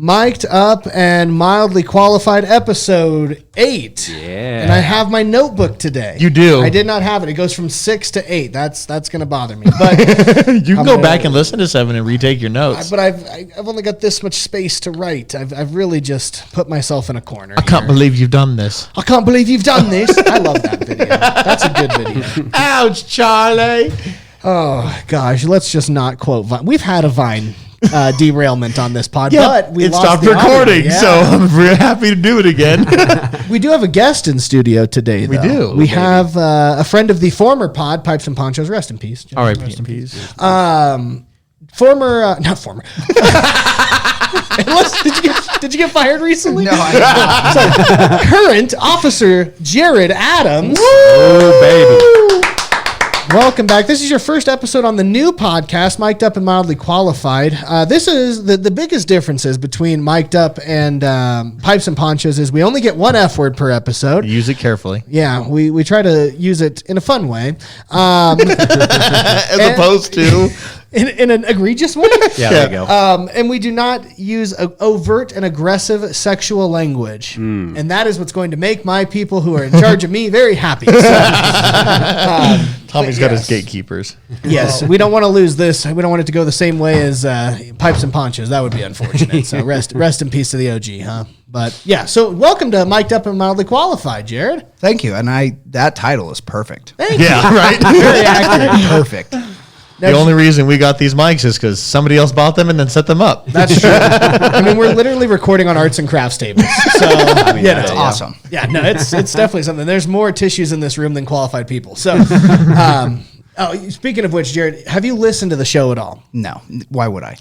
Mic'd Up and Mildly Qualified, episode 8. Yeah. And I have my notebook today. You do? I did not have it. It goes from 6 to 8. That's going to bother me. But you can go back and listen to 7 and retake your notes. But I've only got this much space to write. I've really just put myself in a corner. I can't believe you've done this. I can't believe you've done this. I love that video. That's a good video. Ouch, Charlie. Oh, gosh. Let's just not quote Vine. We've had a Vine derailment on this pod, but we stopped recording, so I'm very happy to do it again. We do have a guest in studio today, though. We do. We have a friend of the former pod, Pipes and Ponchos. Rest in peace. All right, rest in peace. Not former. Did you get fired recently? No, I So, current Officer Jared Adams. Oh, baby. Welcome back. This is your first episode on the new podcast, Mic'd Up and Mildly Qualified. This is the biggest differences between Mic'd Up and Pipes and Ponchos is we only get one F word per episode. Use it carefully. Yeah, we try to use it in a fun way. As opposed to... In an egregious way? Yeah, there you go. And we do not use overt and aggressive sexual language. And that is what's going to make my people who are in charge of me very happy. So, Tommy's got his gatekeepers. yes, we don't want to lose this. We don't want it to go the same way as Pipes and Ponchos. That would be unfortunate. So rest in peace to the OG, huh? But yeah, so welcome to Mic'd Up and Mildly Qualified, Jared. Thank you. And that title is perfect. Thank you. Yeah, right? Very accurate. Perfect. The only reason we got these mics is because somebody else bought them and then set them up. That's true. I mean, we're literally recording on arts and crafts tables. So, That's awesome. Yeah, no, it's definitely something. There's more tissues in this room than qualified people. So, speaking of which, Jared, have you listened to the show at all? No. Why would I?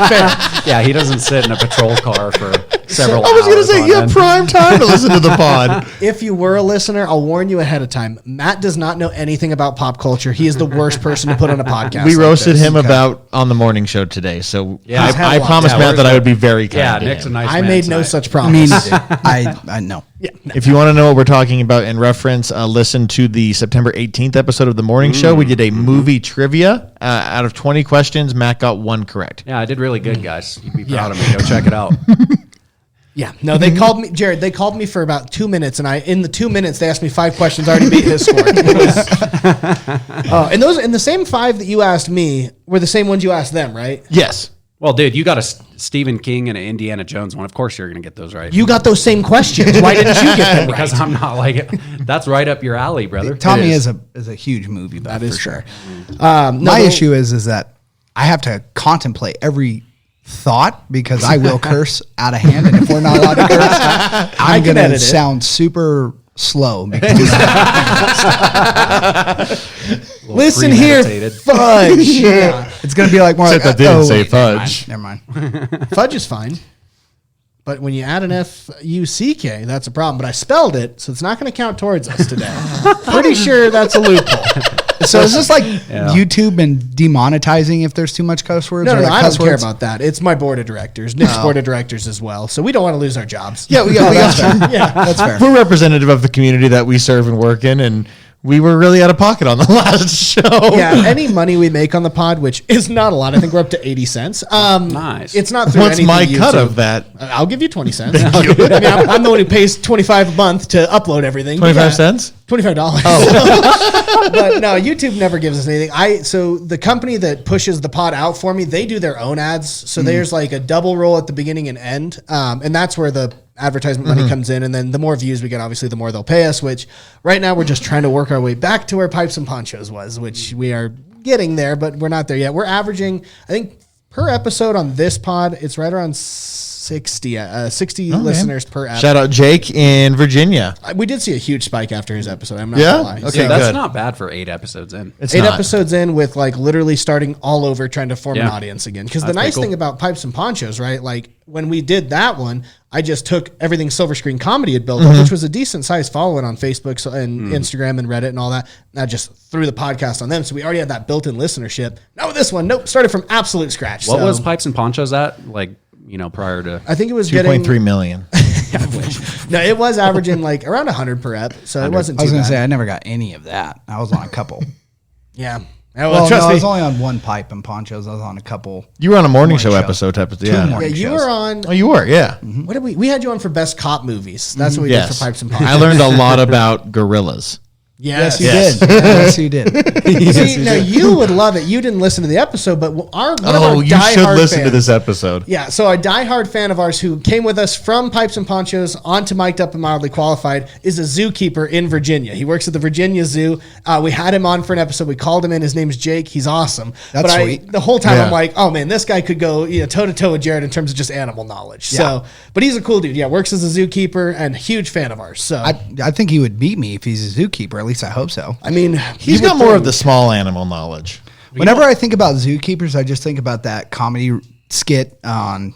Fair. Yeah, he doesn't sit in a patrol car for several hours. I was going to say, on you have end. prime time to listen to the pod. If you were a listener, I'll warn you ahead of time. Matt does not know anything about pop culture. He is the worst person to put on a podcast. We roasted him Okay. about on the morning show today, so Yeah. I promised Matt that I would be very kind Yeah, to Nick's a him. nice I man made no tonight. such I promise. mean, I know. Yeah, no. If you want to know what we're talking about in reference, listen to the September 18th episode of the morning show. We did a movie trivia. Out of 20 questions, Matt got 1 correct. Yeah, I did really good, guys. You'd be proud of me. Go check it out. Yeah, no, they called me, Jared. They called me for about 2 minutes, and in the 2 minutes, they asked me 5 questions. I already beat his score. And the same 5 that you asked me were the same ones you asked them, right? Yes. Well, dude, you got a Stephen King and an Indiana Jones one. Of course you're going to get those right. You got those same questions. Why didn't you get them Because right? I'm not like it. That's right up your alley, brother. Tommy is. is a huge movie buff, for sure. My issue is that I have to contemplate every thought because I will curse out of hand, and if we're not allowed to curse, I'm can going edit to it. sound super slow. Because Listen here, premeditated. fudge. Yeah. it's going to be like more like, Except that didn't say wait, fudge. Never mind. Fudge is fine. But when you add an F-U-C-K, that's a problem. But I spelled it, so it's not going to count towards us today. Pretty sure that's a loophole. So is this like YouTube and demonetizing if there's too much cuss words? No, or like I don't cuss care words? about that. It's my board of directors, Nick's board of directors as well. So we don't want to lose our jobs. Yeah, we got Yeah. that's fair. We're representative of the community that we serve and work in, and we were really out of pocket on the last show. Yeah, any money we make on the pod, which is not a lot, I think we're up to 80 cents. Nice. It's not through What's anything my YouTube. cut of that? I'll give you 20 cents. I mean, I'm the one who pays $25 a month to upload everything. 25 cents? $25. Oh. But no, YouTube never gives us anything. So the company that pushes the pod out for me, they do their own ads. So there's like a double roll at the beginning and end. And that's where the advertisement money comes in. And then the more views we get, obviously, the more they'll pay us, which right now we're just trying to work our way back to where Pipes and Ponchos was, which we are getting there, but we're not there yet. We're averaging, I think, per episode on this pod, it's right around 60 listeners per episode. Shout out Jake in Virginia. We did see a huge spike after his episode. I'm not Yeah? gonna lie. Okay, So that's good. not bad for 8 episodes in. It's 8 not. episodes in with like literally starting all over trying to form an Yeah. audience again. Because the That's pretty nice cool. thing about Pipes and Ponchos, right? Like when we did that one, I just took everything Silver Screen Comedy had built up, which was a decent sized following on Facebook and Instagram and Reddit and all that. And I just threw the podcast on them. So we already had that built in listenership. Now with this one, nope, started from absolute scratch. What So was Pipes and Ponchos at? Like, prior to. I think it was getting 2.3 million. I wish. No, it was averaging like around 100 per ep. So it wasn't I too was going bad. to say, I never got any of that. I was on a couple. Yeah. Well, trust no, I me. was only on one Pipe and Ponchos. I was on a couple. You were on a morning show show. episode. Two Yeah. morning Yeah, you shows. were on. Oh, you were. Yeah. What did we had you on for best cop movies? That's what we did Yes. for Pipes and Ponchos. I learned a lot about gorillas. Yes, Yes, you did. Yes, you did. See, now you would love it. You didn't listen to the episode, but one of our You should diehard listen to fans- this episode. Yeah, so a diehard fan of ours who came with us from Pipes and Ponchos onto Mic'd Up and Mildly Qualified is a zookeeper in Virginia. He works at the Virginia Zoo. We had him on for an episode. We called him in. His name's Jake. He's awesome. That's but sweet. The whole time Yeah. I'm like, oh man, this guy could go toe to toe with Jared in terms of just animal knowledge. Yeah. So, but he's a cool dude. Yeah, works as a zookeeper and huge fan of ours. So I think he would beat me if he's a zookeeper. At least I hope so. I mean, He's got more of the small animal knowledge. Whenever I think about zookeepers, I just think about that comedy skit on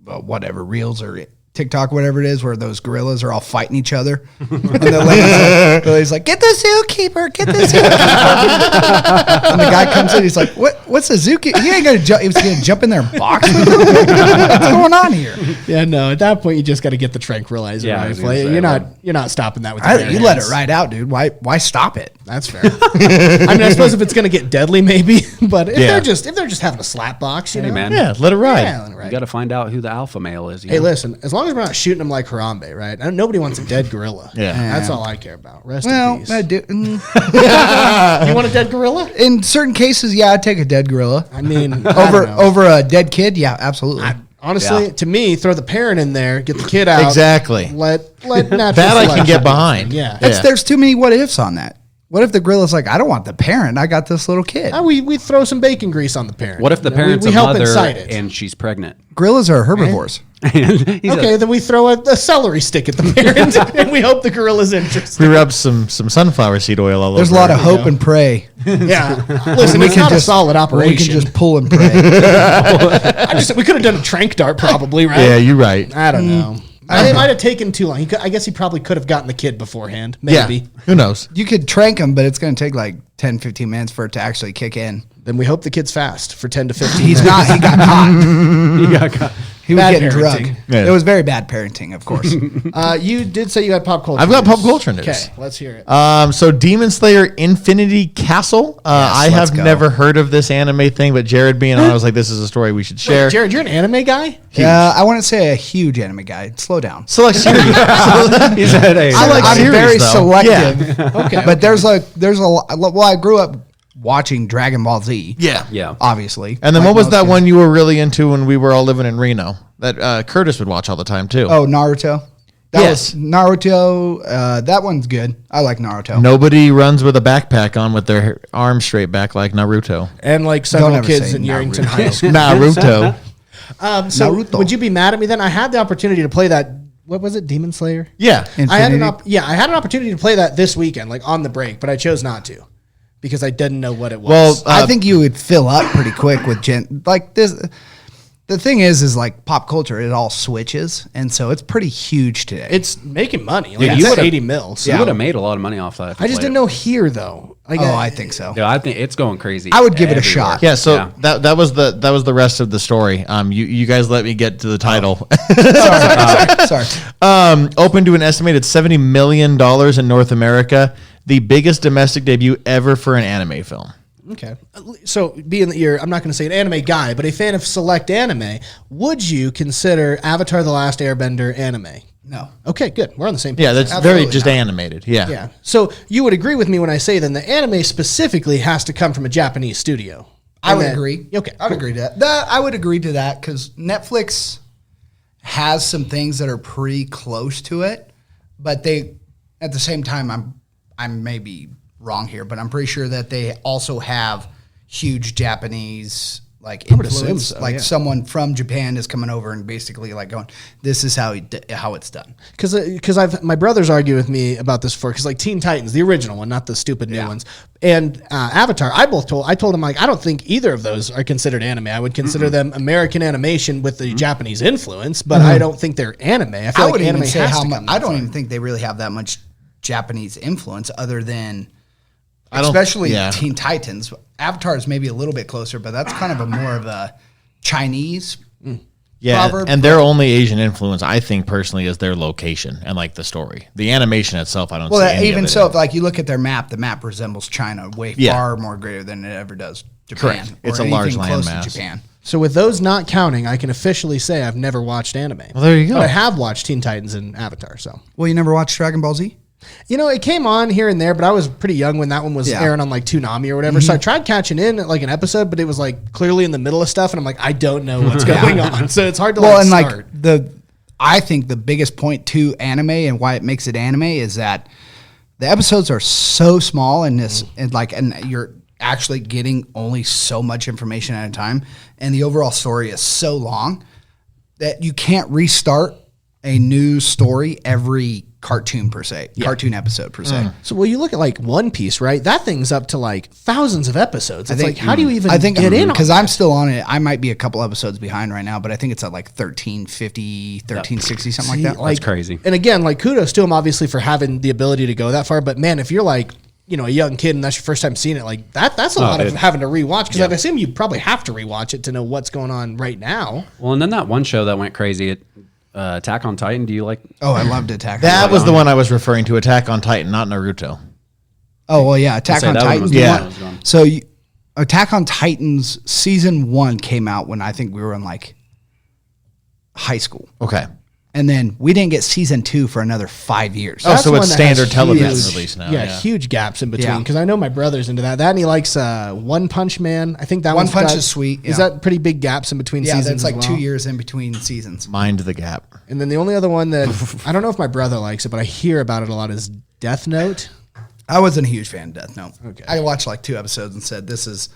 whatever Reels or TikTok, whatever it is, where those gorillas are all fighting each other, and the lady's like, "Get the zookeeper! Get the zookeeper!" And the guy comes in, he's like, What's the zookeeper? He ain't gonna jump. He was gonna jump in there and box with him. What's going on here? Yeah, no. At that point, you just got to get the tranquilizer Yeah, I was rifle. gonna say, You're not stopping that with your bare You let hands. it ride out, dude. Why stop it? That's fair. I mean, I suppose if it's going to get deadly, maybe. But if Yeah. they're just having a slap box, you Hey, know, man. Yeah, let it ride. Yeah, let it ride. You got to find out who the alpha male is. Hey, listen. As long as we're not shooting them like Harambe, right? Nobody wants a dead gorilla. Yeah. That's all I care about. Rest Well, in peace. I do. You want a dead gorilla? In certain cases, yeah, I'd take a dead gorilla. I mean, I over don't know. over a dead kid. Yeah, absolutely. Honestly, Yeah. to me, throw the parent in there, get the kid out. Exactly. Let natural That I can selection get do behind. its thing. Yeah. Yeah. There's too many what ifs on that. What if the gorilla's like, I don't want the parent. I got this little kid. We throw some bacon grease on the parent. What if the You know, parent's we a help mother incite it. and she's pregnant? Gorillas are herbivores. Okay, then we throw a celery stick at the parent, and we hope the gorilla's interested. We rub some sunflower seed oil all There's a over. lot of it. hope and pray. Yeah, listen, it's not a solid We operation. can just pull and pray. We could have done a trank dart, probably, right? Yeah, you're right. I don't know. It might have taken too long. I guess he probably could have gotten the kid beforehand. Maybe. Yeah. Who knows? You could trank them, but it's going to take like 10, 15 minutes for it to actually kick in. Then we hope the kid's fast for 10 to 15 He's minutes. not. He got caught. He was Bad getting parenting. drugged. Yeah. It was very bad parenting, of course. You did say you had pop culture. I've got news. pop culture news. Okay, let's hear it. So Demon Slayer Infinity Castle. I let's have go. never heard of this anime thing, but Jared being on, I was like, this is a story we should share. Jared, you're an anime guy? I wouldn't say a huge anime guy. Slow down. Select series. He said, hey, I like I'm series, very though. selective. Okay. But there's a lot. Well, I grew up watching Dragon Ball Z. Yeah. yeah. Obviously. And then Like what was most that kids. one you were really into when we were all living in Reno? That Curtis would watch all the time too. Oh, Naruto. That Yes. was Naruto. That one's good. I like Naruto. Nobody runs with a backpack on with their arms straight back like Naruto. And like several ever kids say in Yerington Naruto. High School. Naruto. So Naruto. would you be mad at me then? I had the opportunity to play that. What was it? Demon Slayer? Yeah. I had an Infinity? I had an opportunity to play that this weekend, like on the break, but I chose not to because I didn't know what it was. Well, I think you would fill up pretty quick with like this. The thing is like pop culture, it all switches, and so it's pretty huge today. it's making money. Like Yeah, it's you would've- 80 mil. So You would have made a lot of money off that. if you I just played didn't it. know here though. Like, I think so. Yeah, I think it's going crazy. I would give it a everywhere. shot. Yeah, so that was the rest of the story. You guys let me get to the title. Sorry. Open to an estimated $70 million in North America, the biggest domestic debut ever for an anime film. Okay. So being that I'm not going to say an anime guy, but a fan of select anime, would you consider Avatar: The Last Airbender anime? No. Okay, good. We're on the same page. Yeah, that's Absolutely very just not. animated. Yeah. Yeah. So you would agree with me when I say then the anime specifically has to come from a Japanese studio. I And would then- agree. Okay. I would agree to that. I would agree to that because Netflix has some things that are pretty close to it, but they, at the same time, I'm maybe wrong here, but I'm pretty sure that they also have huge Japanese like would assume influence. so, Like yeah. someone from Japan is coming over and basically like going, "This is how it's done." Because my brothers argue with me about this before. Because like Teen Titans, the original one, not the stupid new ones, and Avatar, I told him like I don't think either of those are considered anime. I would consider them American animation with the Japanese influence, but I don't think they're anime. I feel I like would anime even say has how to much. come I that don't far. even think they really have that much Japanese influence, other than I don't- especially yeah. Teen Titans. Avatar is maybe a little bit closer, but that's kind of a more of a Chinese Yeah, proverb. and their only Asian influence, I think personally, is their location and like the story. The animation itself, I don't see any even of it so, in. if like you look at their map, the map resembles China far more greater than it ever does Japan. Correct. It's or a large anything close to landmass. Japan. So with those not counting, I can officially say I've never watched anime. Well, there you go. But I have watched Teen Titans and Avatar. So Well, you never watched Dragon Ball Z? it came on here and there, but I was pretty young when that one was airing on like Toonami or whatever. So I tried catching in like an episode, but it was like clearly in the middle of stuff, and I'm like, I don't know what's going on. So it's hard to start. I think the biggest point to anime and why it makes it anime is that the episodes are so small and you're actually getting only so much information at a time, and the overall story is so long that you can't restart a new story every cartoon episode per se. So you look at like One Piece, right? That thing's up to like thousands of episodes. It's like, how do you even get in? Because I'm still on it. I might be a couple episodes behind right now, but I think it's at like 1350, 1360, something like that. That's crazy. And again, like kudos to him obviously for having the ability to go that far. But man, if you're like, a young kid and that's your first time seeing it, like that's a lot of having to rewatch, because I'd assume you probably have to rewatch it to know what's going on right now. Well, and then that one show that went crazy, Attack on Titan. Do you like? Oh, I loved Attack on That Titan. was the one I was referring to, Attack on Titan, not Naruto. Oh, well, yeah, Attack on that one Titan. was Yeah. So Attack on Titan's season 1 came out when I think we were in like high school. Okay. And then we didn't get season 2 for another 5 years. Oh, so one it's that standard has television huge- release now. Yeah, huge gaps in between. Yeah. Because I know my brother's into that. That and he likes One Punch Man. I think that One one's Punch got- is sweet, Is yeah. that pretty big gaps in between Yeah, seasons? that's like as well? 2 years in between seasons. Mind the gap. And then the only other one that I don't know if my brother likes it, but I hear about it a lot is Death Note. I wasn't a huge fan of Death Note. Okay. I watched like 2 episodes and said, this is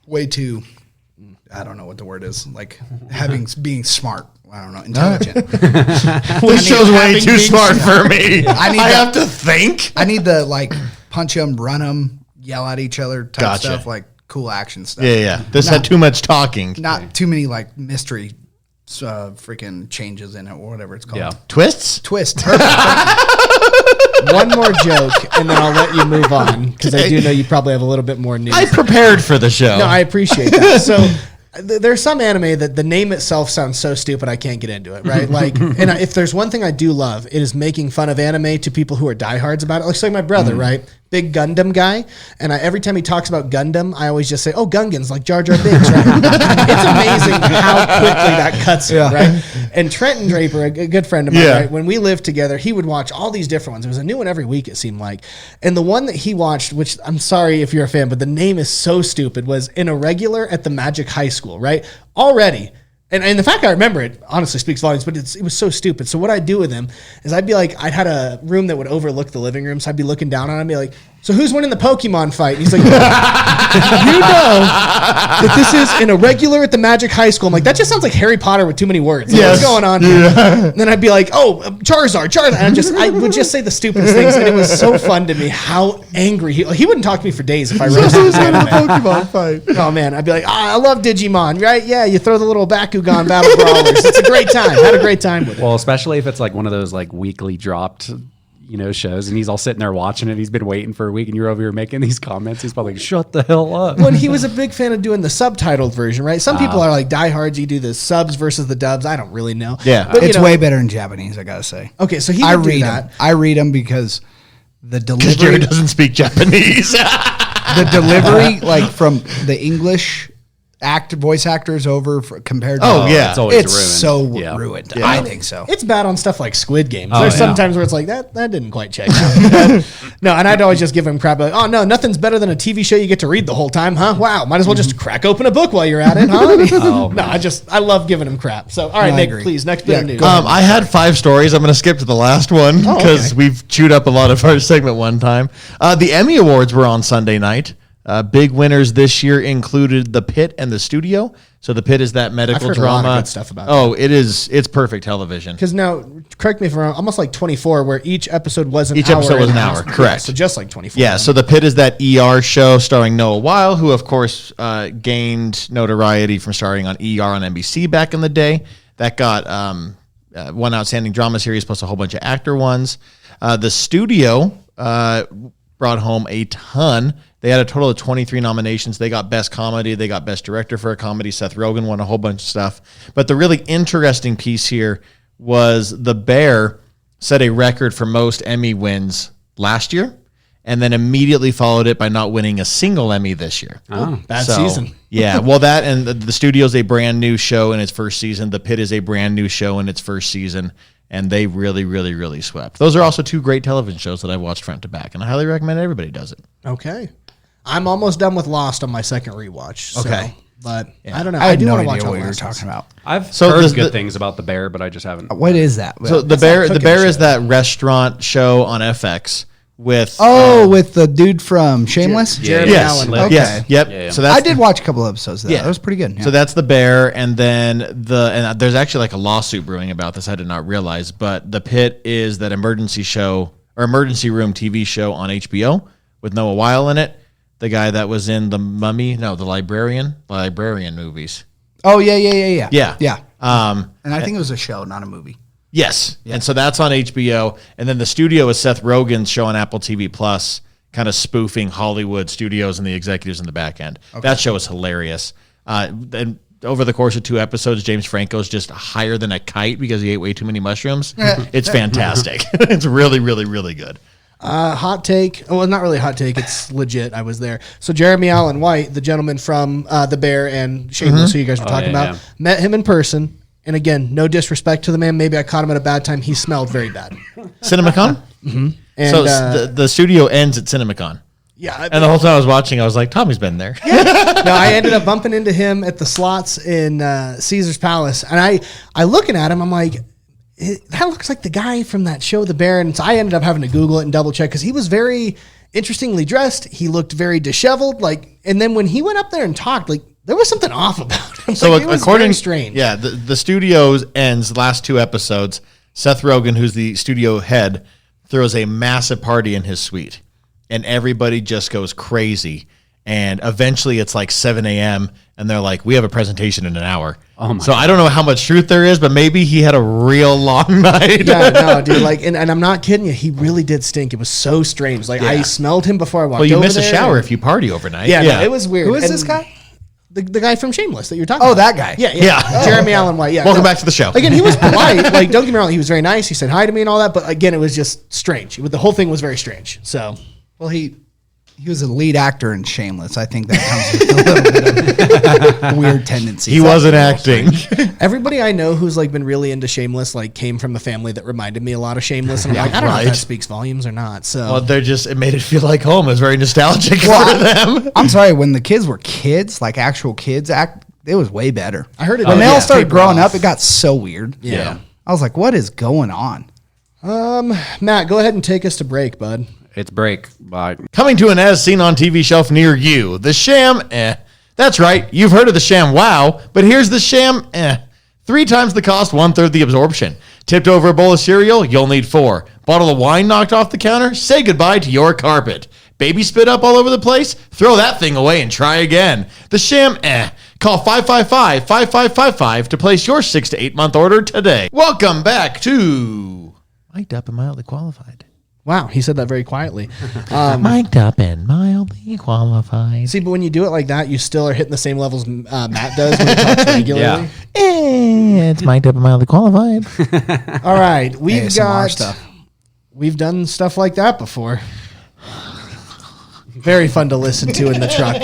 way too, I don't know what the word is, like being smart. I don't know, intelligent. This show's way too smart for me. I have to think. I need to like punch them, run them, yell at each other type Gotcha. stuff, like cool action stuff. Yeah. This had too much talking. Not too many like mystery freaking changes in it or whatever it's called. Yeah. Twists? Twist. One more joke, and then I'll let you move on, because I do know you probably have a little bit more news. I prepared for the show. No, I appreciate that. So there's some anime that the name itself sounds so stupid I can't get into it, right? Like, and if there's one thing I do love, it is making fun of anime to people who are diehards about it. Like my brother, right? Big Gundam guy, and every time he talks about Gundam, I always just say, "Oh, Gungans, like Jar Jar Binks." Right? It's amazing how quickly that cuts him, right? And Trenton Draper, a good friend of mine, right? When we lived together, he would watch all these different ones. There was a new one every week, it seemed like. And the one that he watched, which I'm sorry if you're a fan, but the name is so stupid, was An Irregular at the Magic High School, right? Already. And the fact I remember it honestly speaks volumes, but it was so stupid. So what I'd do with him is I'd be like, I'd had a room that would overlook the living room, so I'd be looking down on him and be like, "So who's winning the Pokemon fight?" And he's like, "You know that this is An Irregular at the Magic High School." I'm like, that just sounds like Harry Potter with too many words. Like, what's going on here? And then I'd be like, "Oh, Charizard." And I would just say the stupidest things, and it was so fun to me how angry he wouldn't talk to me for days if I roasted his anime. Pokemon fight. Oh man, I'd be like, I love Digimon, right? Yeah, you throw the little Bakugan battle brawlers. It's a great time. Had a great time with it. Well, especially if it's like one of those like weekly dropped, shows, and he's all sitting there watching it. He's been waiting for a week, and you're over here making these comments. He's probably like, "Shut the hell up." When he was a big fan of doing the subtitled version, right? Some people are like diehards. You do the subs versus the dubs. I don't really know. Yeah. but It's way better in Japanese, I gotta say. okay. So he I would do read that. them. I read them because the Jared delivery, doesn't speak Japanese. like from the English voice actors over compared to Yeah. It's always it's ruined. so Yeah. ruined. Yeah. I think so. It's bad on stuff like Squid Games. Oh, There's yeah. sometimes where it's like that didn't quite check out. No, and I'd always just give him crap like, "Oh no, nothing's better than a TV show you get to read the whole time, huh? Wow, might as well just crack open a book while you're at it, huh?" No, I love giving him crap. So all right, No, I Nick, agree. please next bit of Yeah, news. go ahead. I had 5 stories. I'm going to skip to the last one because okay. we've chewed up a lot of our segment one time. The Emmy Awards were on Sunday night. Big winners this year included The Pit and The Studio. So The Pit is that medical I've heard a lot drama. of good stuff about it's perfect television. Because now, correct me if I'm wrong, almost like 24, where each episode was an hour. Each episode was an and- hour, correct. So just like 24. Yeah, so The Pit is that ER show starring Noah Weil, who, of course, gained notoriety from starring on ER on NBC back in the day. That got one outstanding drama series plus a whole bunch of actor ones. The Studio brought home a ton. They had a total of 23 nominations. They got Best Comedy. They got Best Director for a Comedy. Seth Rogen won a whole bunch of stuff. But the really interesting piece here was The Bear set a record for most Emmy wins last year, and then immediately followed it by not winning a single Emmy this year. Oh, bad season. Yeah, well, that and the studio's a brand new show in its first season. The Pit is a brand new show in its first season, and they really, really, really swept. Those are also 2 great television shows that I've watched front to back, and I highly recommend everybody does it. Okay. I'm almost done with Lost on my second rewatch. Okay. But I don't know. I had do no want to idea watch what you were Last talking about. I've So heard does good the- things about The Bear, but I just haven't. What is that? So the Bear is that restaurant show on FX with with the dude from Shameless? Jeremy yes, Allen. Okay. yes, yep. Yeah, yeah. So that's I did watch a couple episodes of that. That was pretty good. Yeah. So that's The Bear, and then and there's actually like a lawsuit brewing about this. I did not realize, but The Pit is that emergency show or emergency room TV show on HBO with Noah Weil in it. The guy that was in the Librarian movies. Oh, yeah. Yeah. And I think it was a show, not a movie. Yes. Yeah. And so that's on HBO. And then the studio is Seth Rogen's show on Apple TV Plus, kind of spoofing Hollywood studios and the executives in the back end. Okay. That show is hilarious. And over the course of 2 episodes, James Franco's just higher than a kite because he ate way too many mushrooms. It's fantastic. It's really, really, really good. Hot take. Well, not really a hot take. It's legit. I was there. So Jeremy Allen White, the gentleman from The Bear and Shameless, who you guys were talking about, met him in person. And again, no disrespect to the man. Maybe I caught him at a bad time. He smelled very bad. CinemaCon? Mm-hmm. And, so the studio ends at CinemaCon. Yeah. And the whole time I was watching, I was like, Tommy's been there. No, I ended up bumping into him at the slots in Caesar's Palace. And I looking at him, I'm like, that looks like the guy from that show, The Bear. And so I ended up having to Google it and double check because he was very interestingly dressed. He looked very disheveled. And then when he went up there and talked, there was something off about him. So it was very strange. Yeah, the studio ends last 2 episodes. Seth Rogen, who's the studio head, throws a massive party in his suite, and everybody just goes crazy. And eventually it's like 7 a.m. and they're like, we have a presentation in an hour. Oh my so God. I don't know how much truth there is, but maybe he had a real long night. Yeah, no, dude. And I'm not kidding you. He really did stink. It was so strange. I smelled him before I walked over there. Well, you miss a shower if you party overnight. Yeah, no, it was weird. Who is this guy? The guy from Shameless that you're talking about. Oh, that guy. Yeah. Jeremy Allen White. Yeah. Welcome back to the show. Again, he was polite. Don't get me wrong. He was very nice. He said hi to me and all that. But again, it was just strange. The whole thing was very strange. So, well, he was a lead actor in Shameless. I think that comes with a little bit of weird tendencies. He wasn't acting. Everybody I know who's been really into Shameless came from the family that reminded me a lot of Shameless. And I'm I don't know if that speaks volumes or not. So, well, it made it feel like home. It was very nostalgic for them. I'm sorry, when the kids were kids, actual kids, it was way better. I heard it. When they all started growing up, it got so weird. Yeah. I was like, what is going on? Matt, go ahead and take us to break, bud. It's break. Bye. Coming to an as seen on TV shelf near you. The Sham, That's right. You've heard of the Sham Wow, but here's the Sham, 3 times the cost, 1/3 the absorption. Tipped over a bowl of cereal? You'll need 4. Bottle of wine knocked off the counter? Say goodbye to your carpet. Baby spit up all over the place? Throw that thing away and try again. The Sham, Call 555-5555 to place your 6 to 8 month order today. Welcome back to Mic'd Up and Mildly Qualified. Wow, he said that very quietly. Mic'd up and mildly qualified. See, but when you do it like that, you still are hitting the same levels Matt does when he talks regularly. It's mic'd up and mildly qualified. All right, we've ASMR got stuff. We've done stuff like that before. Very fun to listen to in the truck.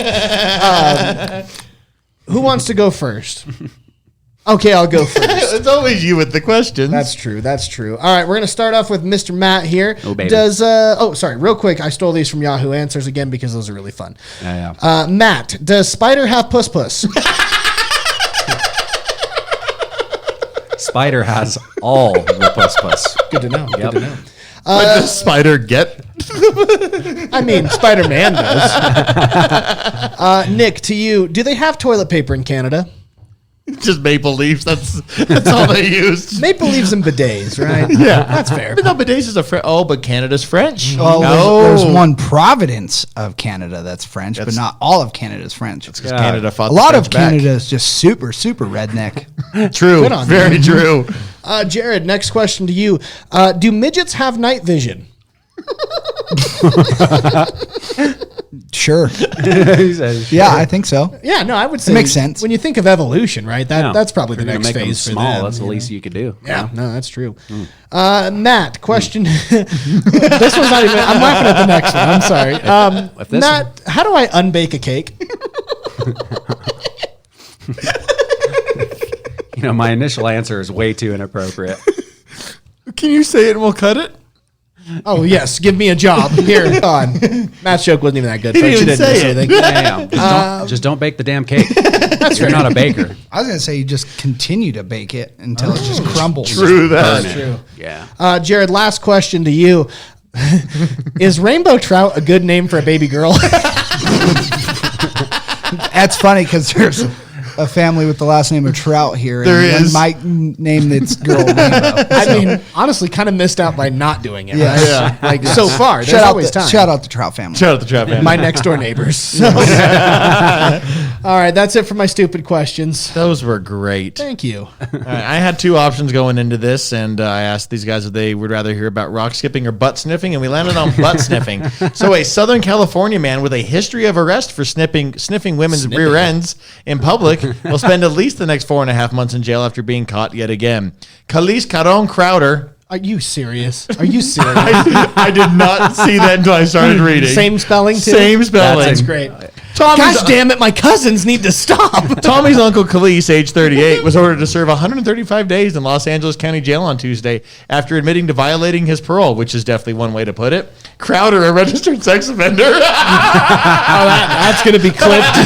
Who wants to go first? Okay, I'll go first. It's always you with the questions. That's true. All right, we're going to start off with Mr. Matt here. Oh, baby. Real quick. I stole these from Yahoo Answers again because those are really fun. Yeah. Matt, does Spider have puss? Spider has all the puss. Good to know. Good to know. What does Spider get? I mean, Spider-Man does. Nick, to you, do they have toilet paper in Canada? Just maple leaves. That's all they used. Maple leaves and bidets, right? Yeah, that's fair. But no, bidets is a French. Oh, but Canada's French. Well, no. there's one province of Canada that's French, but not all of Canada is French. Because Canada fought a lot of Canada is just super, super redneck. True. Good on Very you. true. Jared, next question to you. Do midgets have night vision? Sure. He says, Yeah, I think so. Yeah, no, I would say makes sense. when you think of evolution, right? Yeah. That's probably If the you're gonna next make them phase for small. them. That's the least you could do. Yeah, no, that's true. Matt, question. This one's not even. I'm laughing at the next one. I'm sorry. If this Matt, how do I unbake a cake? My initial answer is way too inappropriate. Can you say it and we'll cut it? Oh yes, give me a job. Here, on. Matt's joke wasn't even that good. didn't folks. even You say miss it. anything. Yeah. Just don't bake the damn cake. You're not a baker. I was going to say you just continue to bake it until it just crumbles. True that. Burn it. True. Yeah. Jared, last question to you. Is Rainbow Trout a good name for a baby girl? That's funny because there's a family with the last name of Trout here. There and is. Mike named its girl Rainbow. I mean, honestly, kind of missed out by not doing it. Yeah. Right? Yeah. Like so far, there's always time. Shout out the Trout family. Shout out the trap man. My next door neighbors. So. All right, that's it for my stupid questions. Those were great. Thank you. All right, I had two options going into this, and I asked these guys if they would rather hear about rock skipping or butt sniffing, and we landed on butt sniffing. So, a Southern California man with a history of arrest for sniffing women's rear ends in public will spend at least the next 4.5 months in jail after being caught yet again. Khalees Caron Crowder. Are you serious? Are you serious? I did not see that until I started reading. Same spelling too? Same spelling. That's great. Tommy's, Gosh damn it, my cousins need to stop. Tommy's uncle Khalees, age 38, was ordered to serve 135 days in Los Angeles County Jail on Tuesday after admitting to violating his parole, which is definitely one way to put it. Crowder, a registered sex offender. That's going to be clipped.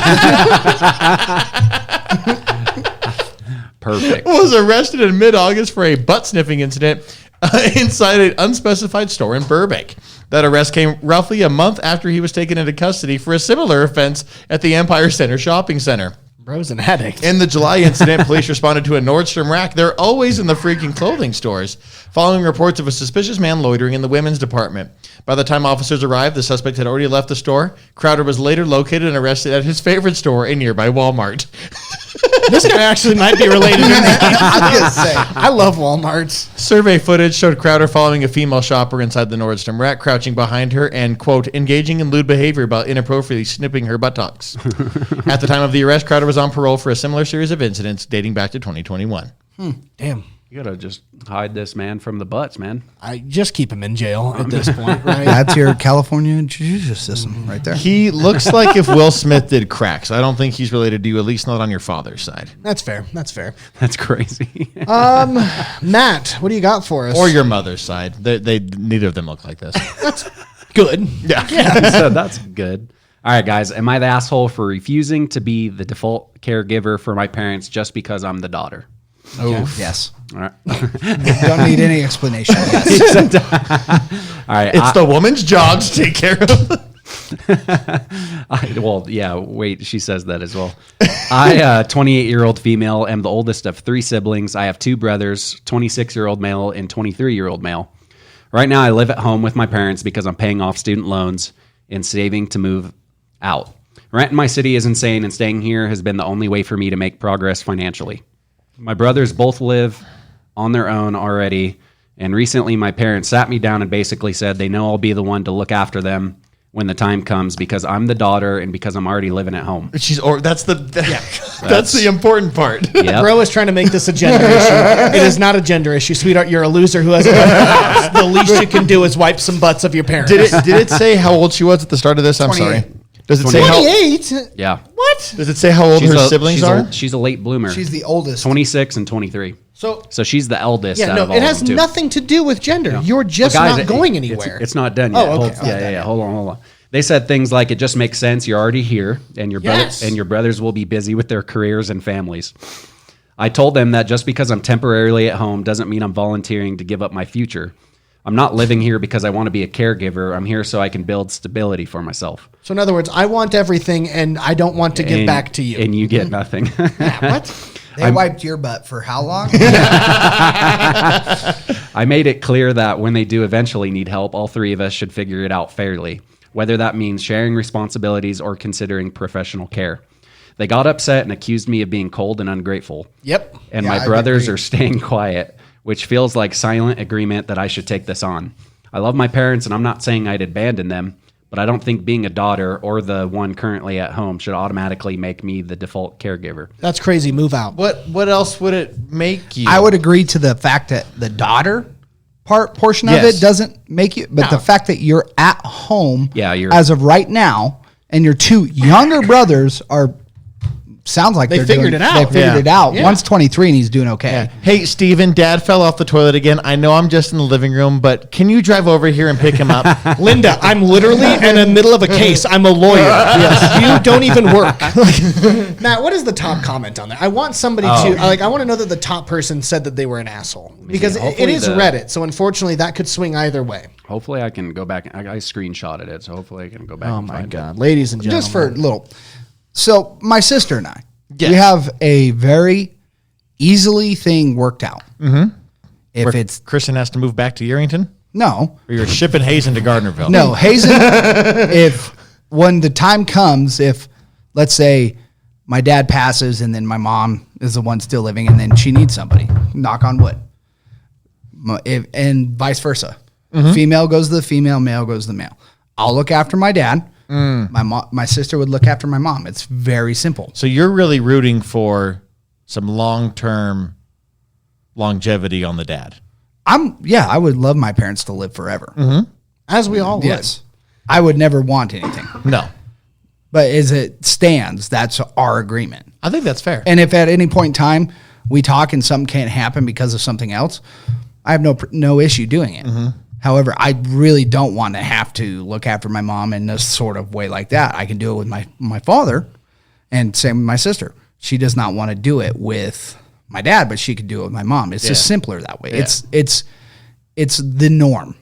Perfect. Was arrested in mid-August for a butt-sniffing incident inside an unspecified store in Burbank. That arrest came roughly a month after he was taken into custody for a similar offense at the Empire Center Shopping Center. Bro's an addict. In the July incident, police responded to a Nordstrom rack. They're always in the freaking clothing stores, following reports of a suspicious man loitering in the women's department. By the time officers arrived, the suspect had already left the store. Crowder was later located and arrested at his favorite store, a nearby Walmart. This guy actually might be related to me. I was gonna say. I love Walmarts. Survey footage showed Crowder following a female shopper inside the Nordstrom rack, crouching behind her and, quote, engaging in lewd behavior about inappropriately snipping her buttocks. At the time of the arrest, Crowder was on parole for a similar series of incidents dating back to 2021. Damn. You gotta just hide this man from the butts, man. I just keep him in jail at this point, right? That's your California judicial system right there. He looks like if Will Smith did crack, so I don't think he's related to you, at least not on your father's side. That's fair. That's fair. That's crazy. Matt, what do you got for us? Or your mother's side. They neither of them look like this. good. Yeah. So that's good. All right, guys. Am I the asshole for refusing to be the default caregiver for my parents just because I'm the daughter? Oh, yes. All right. Don't need any explanation. Yes. All right. It's the woman's job to take care of. Wait, she says that as well. I, 28-year-old female, am the oldest of 3 siblings. I have 2 brothers, 26-year-old male and 23-year-old male. Right now, I live at home with my parents because I'm paying off student loans and saving to move out. Rent in my city is insane, and staying here has been the only way for me to make progress financially. My brothers both live on their own already, and recently my parents sat me down and basically said they know I'll be the one to look after them when the time comes because I'm the daughter and because I'm already living at home. That's the important part. Yep. Bro is trying to make this a gender issue. It is not a gender issue, sweetheart. You're a loser who has a butt. The least you can do is wipe some butts of your parents. Did it say how old she was at the start of this? I'm 28. sorry. Does it say 28? Yeah. What? Does it say how old her siblings she's are? she's a late bloomer. She's the oldest. 26 and 23. So she's the eldest. yeah, out no, of all it has of them, too. nothing to do with gender. No. You're just Well, guys, not going anywhere. It's not done yet. Oh, okay. Yeah. Hold on. They said things like, it just makes sense. You're already here, and your brothers will be busy with their careers and families. I told them that just because I'm temporarily at home doesn't mean I'm volunteering to give up my future. I'm not living here because I want to be a caregiver. I'm here so I can build stability for myself. So in other words, I want everything, and I don't want to give back to you. And you get nothing. What? They wiped your butt for how long? I made it clear that when they do eventually need help, all 3 of us should figure it out fairly, whether that means sharing responsibilities or considering professional care. They got upset and accused me of being cold and ungrateful. Yep. And Yeah, my I brothers agree. are staying quiet, which feels like silent agreement that I should take this on. I love my parents, and I'm not saying I'd abandon them, but I don't think being a daughter or the one currently at home should automatically make me the default caregiver. That's crazy. Move out. What else would it make you? I would agree to the fact that the daughter portion of Yes. it doesn't make you, but the fact that you're at home as of right now, and your two younger brothers sounds like They they're figured doing, it out. They figured Yeah. it out. Yeah. One's 23 and he's doing okay. Hey, Steven, Dad fell off the toilet again. I know I'm just in the living room, but can you drive over here and pick him up? Linda, I'm literally in the middle of a case. I'm a lawyer. Yes. You don't even work. Matt, what is the top comment on that? I want somebody to, I want to know that the top person said that they were an asshole. Because it hopefully is Reddit. So unfortunately, that could swing either way. Hopefully I can go back. I screenshotted it, so hopefully I can go back and find it. Ladies and gentlemen. Just for a little. So my sister and I, Yes. we have a very easily thing worked out. Mm-hmm. If Where it's Kristen has to move back to Yerington? no, Or you're shipping Hazen to Gardnerville? no, Hazen, if when the time comes, if let's say my dad passes and then my mom is the one still living and then she needs somebody, knock on wood, and vice versa. Female goes to the female, male goes to the male. I'll look after my dad. My sister would look after my mom. It's very simple. So you're really rooting for some long-term longevity on the dad. I would love my parents to live forever. As we all would. Yes. I would never want anything. No. But as it stands, that's our agreement. I think that's fair. And if at any point in time we talk and something can't happen because of something else, I have no issue doing it. However, I really don't want to have to look after my mom in this sort of way like that. I can do it with my father, and same with my sister. She does not want to do it with my dad, but she could do it with my mom. It's just simpler that way. Yeah. It's the norm.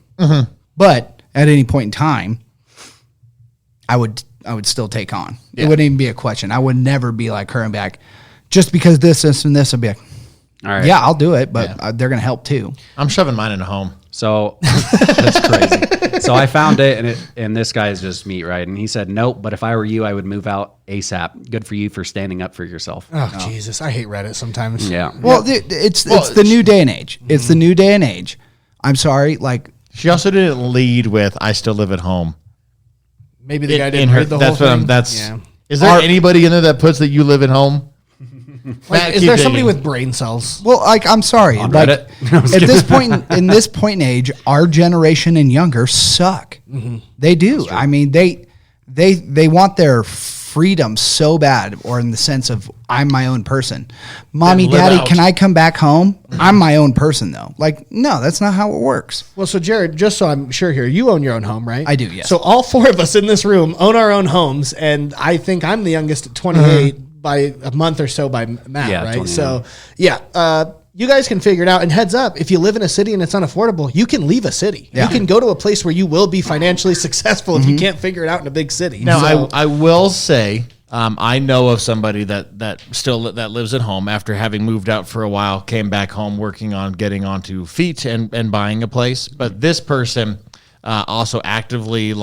But at any point in time, I would still take on. Yeah. It wouldn't even be a question. I would never be like her and back just because this, and this. I'd be like, All right. yeah, I'll do it, but they're going to help too. I'm shoving mine in a home. So that's crazy. So I found it, and this guy is just meat, right? And he said, nope, but if I were you, I would move out ASAP. Good for you for standing up for yourself. Oh, Jesus. I hate Reddit sometimes. Yeah. Well, it's the new day and age. It's the new day and age. I'm sorry, like She also didn't lead with "I still live at home." Maybe the guy didn't read the whole that's thing. what I'm. Is there anybody in there that puts that you live at home? Like, is there somebody with brain cells? well, like I'm sorry, On like Reddit? No, I'm just at kidding. this point in this point in age, our generation and younger suck. They do. I mean, they want their freedom so bad, or in the sense of I'm my own person. Mommy, Then live daddy, out. can I come back home? I'm my own person though. Like, no, that's not how it works. Well, so Jared, just so I'm sure here, you own your own home, right? I do, yes. So all four of us in this room own our own homes, and I think I'm the youngest at 28 by a month or so by Matt, Yeah, right? 29. So, you guys can figure it out. And heads up, if you live in a city and it's unaffordable, you can leave a city. Yeah. You can go to a place where you will be financially successful if you can't figure it out in a big city. Now, So- I will say, I know of somebody that lives at home after having moved out for a while, came back home working on getting onto feet and buying a place. But this person also actively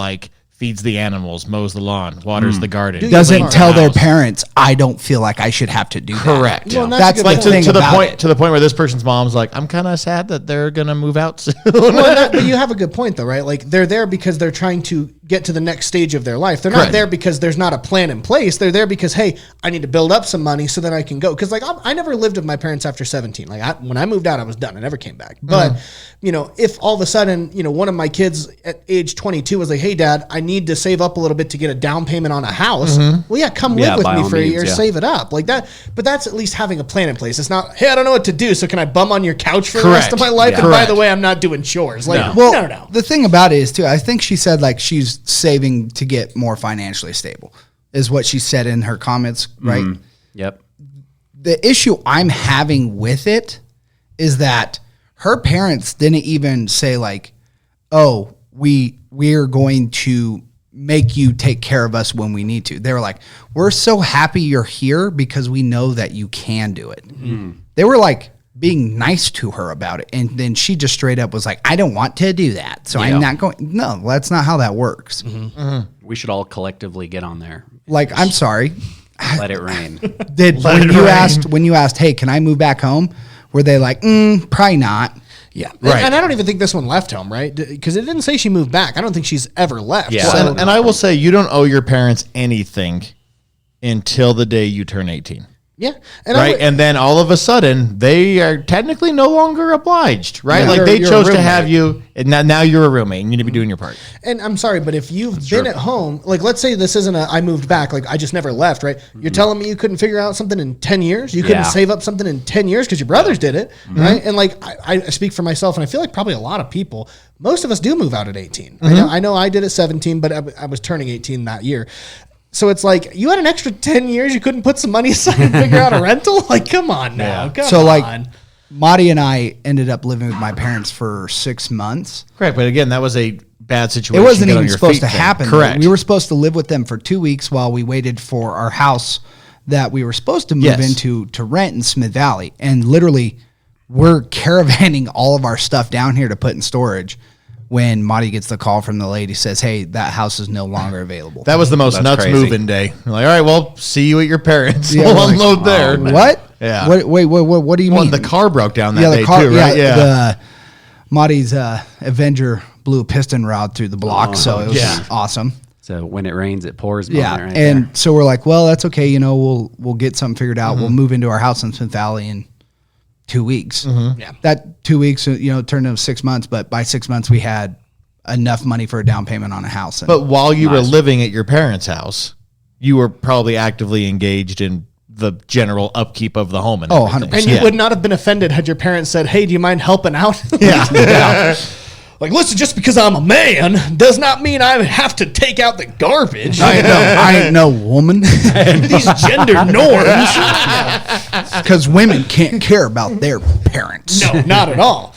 feeds the animals, mows the lawn, waters the garden. Doesn't cleans tell the their house. parents, I don't feel like I should have to do that. Correct. Well, That's a the good thing to the about point it. to the point where this person's mom's like, I'm kind of sad that they're gonna move out soon. But you have a good point, though, right? Like, they're there because they're trying to get to the next stage of their life. They're not Correct. there because there's not a plan in place. They're there because, hey, I need to build up some money so that I can go. Because, I never lived with my parents after 17. When I moved out, I was done. I never came back. But, if all of a sudden, one of my kids at age 22 was like, hey, Dad, I need to save up a little bit to get a down payment on a house. Well, yeah, come live with by me all for a means, year, yeah. save it up. Like that. But that's at least having a plan in place. It's not, hey, I don't know what to do, so can I bum on your couch for the rest of my life? Yeah. And by Correct. the way, I'm not doing chores. Like, No. no. The thing about it is too, I think she said she's saving to get more financially stable, is what she said in her comments, right? Yep. The issue I'm having with it is that her parents didn't even say oh, we're going to make you take care of us when we need to. They were like, we're so happy you're here because we know that you can do it. They were being nice to her about it. And then she just straight up was like, I don't want to do that. So Yeah. I'm not going. No, that's not how that works. We should all collectively get on there. I'm sorry. Let it rain. When you asked, hey, can I move back home? Were they like, probably not? Yeah. Right. And I don't even think this one left home, right? Because it didn't say she moved back. I don't think she's ever left. Yeah. So, And I will say, you don't owe your parents anything until the day you turn 18. yeah. And Right. And then all of a sudden, they are technically no longer obliged. Right. Yeah. Like they You're a chose to roommate. have you. And now you're a roommate. And you need to be doing your part. And I'm sorry, but if you've been at home, like let's say this isn't I moved back, like I just never left, right? You're telling me you couldn't figure out something in 10 years? You couldn't Yeah. save up something in 10 years because your brothers did it, right? And like I speak for myself, and I feel like probably a lot of people, most of us do move out at 18. I know I did at 17, but I was turning 18 that year. So it's like you had an extra 10 years, you couldn't put some money aside and figure out a rental? Like, come on now. Yeah. Come So on. like, Marty and I ended up living with my parents for 6 months. Correct. But again, that was a bad situation. It wasn't Get on even your supposed feet to thing. happen. Correct. We were supposed to live with them for 2 weeks while we waited for our house that we were supposed to move Yes. into to rent in Smith Valley. And literally, we're caravanning all of our stuff down here to put in storage when Marty gets the call from the lady, says, hey, that house is no longer available. That was the most That's nuts crazy. moving day. You're like, all right, well, see you at your parents. Yeah, we'll we're like, unload there. What? Yeah. What do you Well, mean? the car broke down that yeah, day too, right? Yeah. Marty's Avenger blew a piston rod through the block, so it was awesome. So when it rains, it pours. Yeah, moment right and there. so we're like, well, that's okay. You know, we'll get something figured out. We'll move into our house in Smith Valley in 2 weeks. Yeah. That 2 weeks, turned into 6 months. But by 6 months, we had enough money for a down payment on a house. And But while you were living at your parents' house, you were probably actively engaged in the general upkeep of the home. And Oh, everything. 100%. And you would not have been offended had your parents said, hey, do you mind helping out? Yeah. Like, listen, just because I'm a man does not mean I have to take out the garbage. I ain't no woman These gender norms. because women can't care about their parents. No, not at all.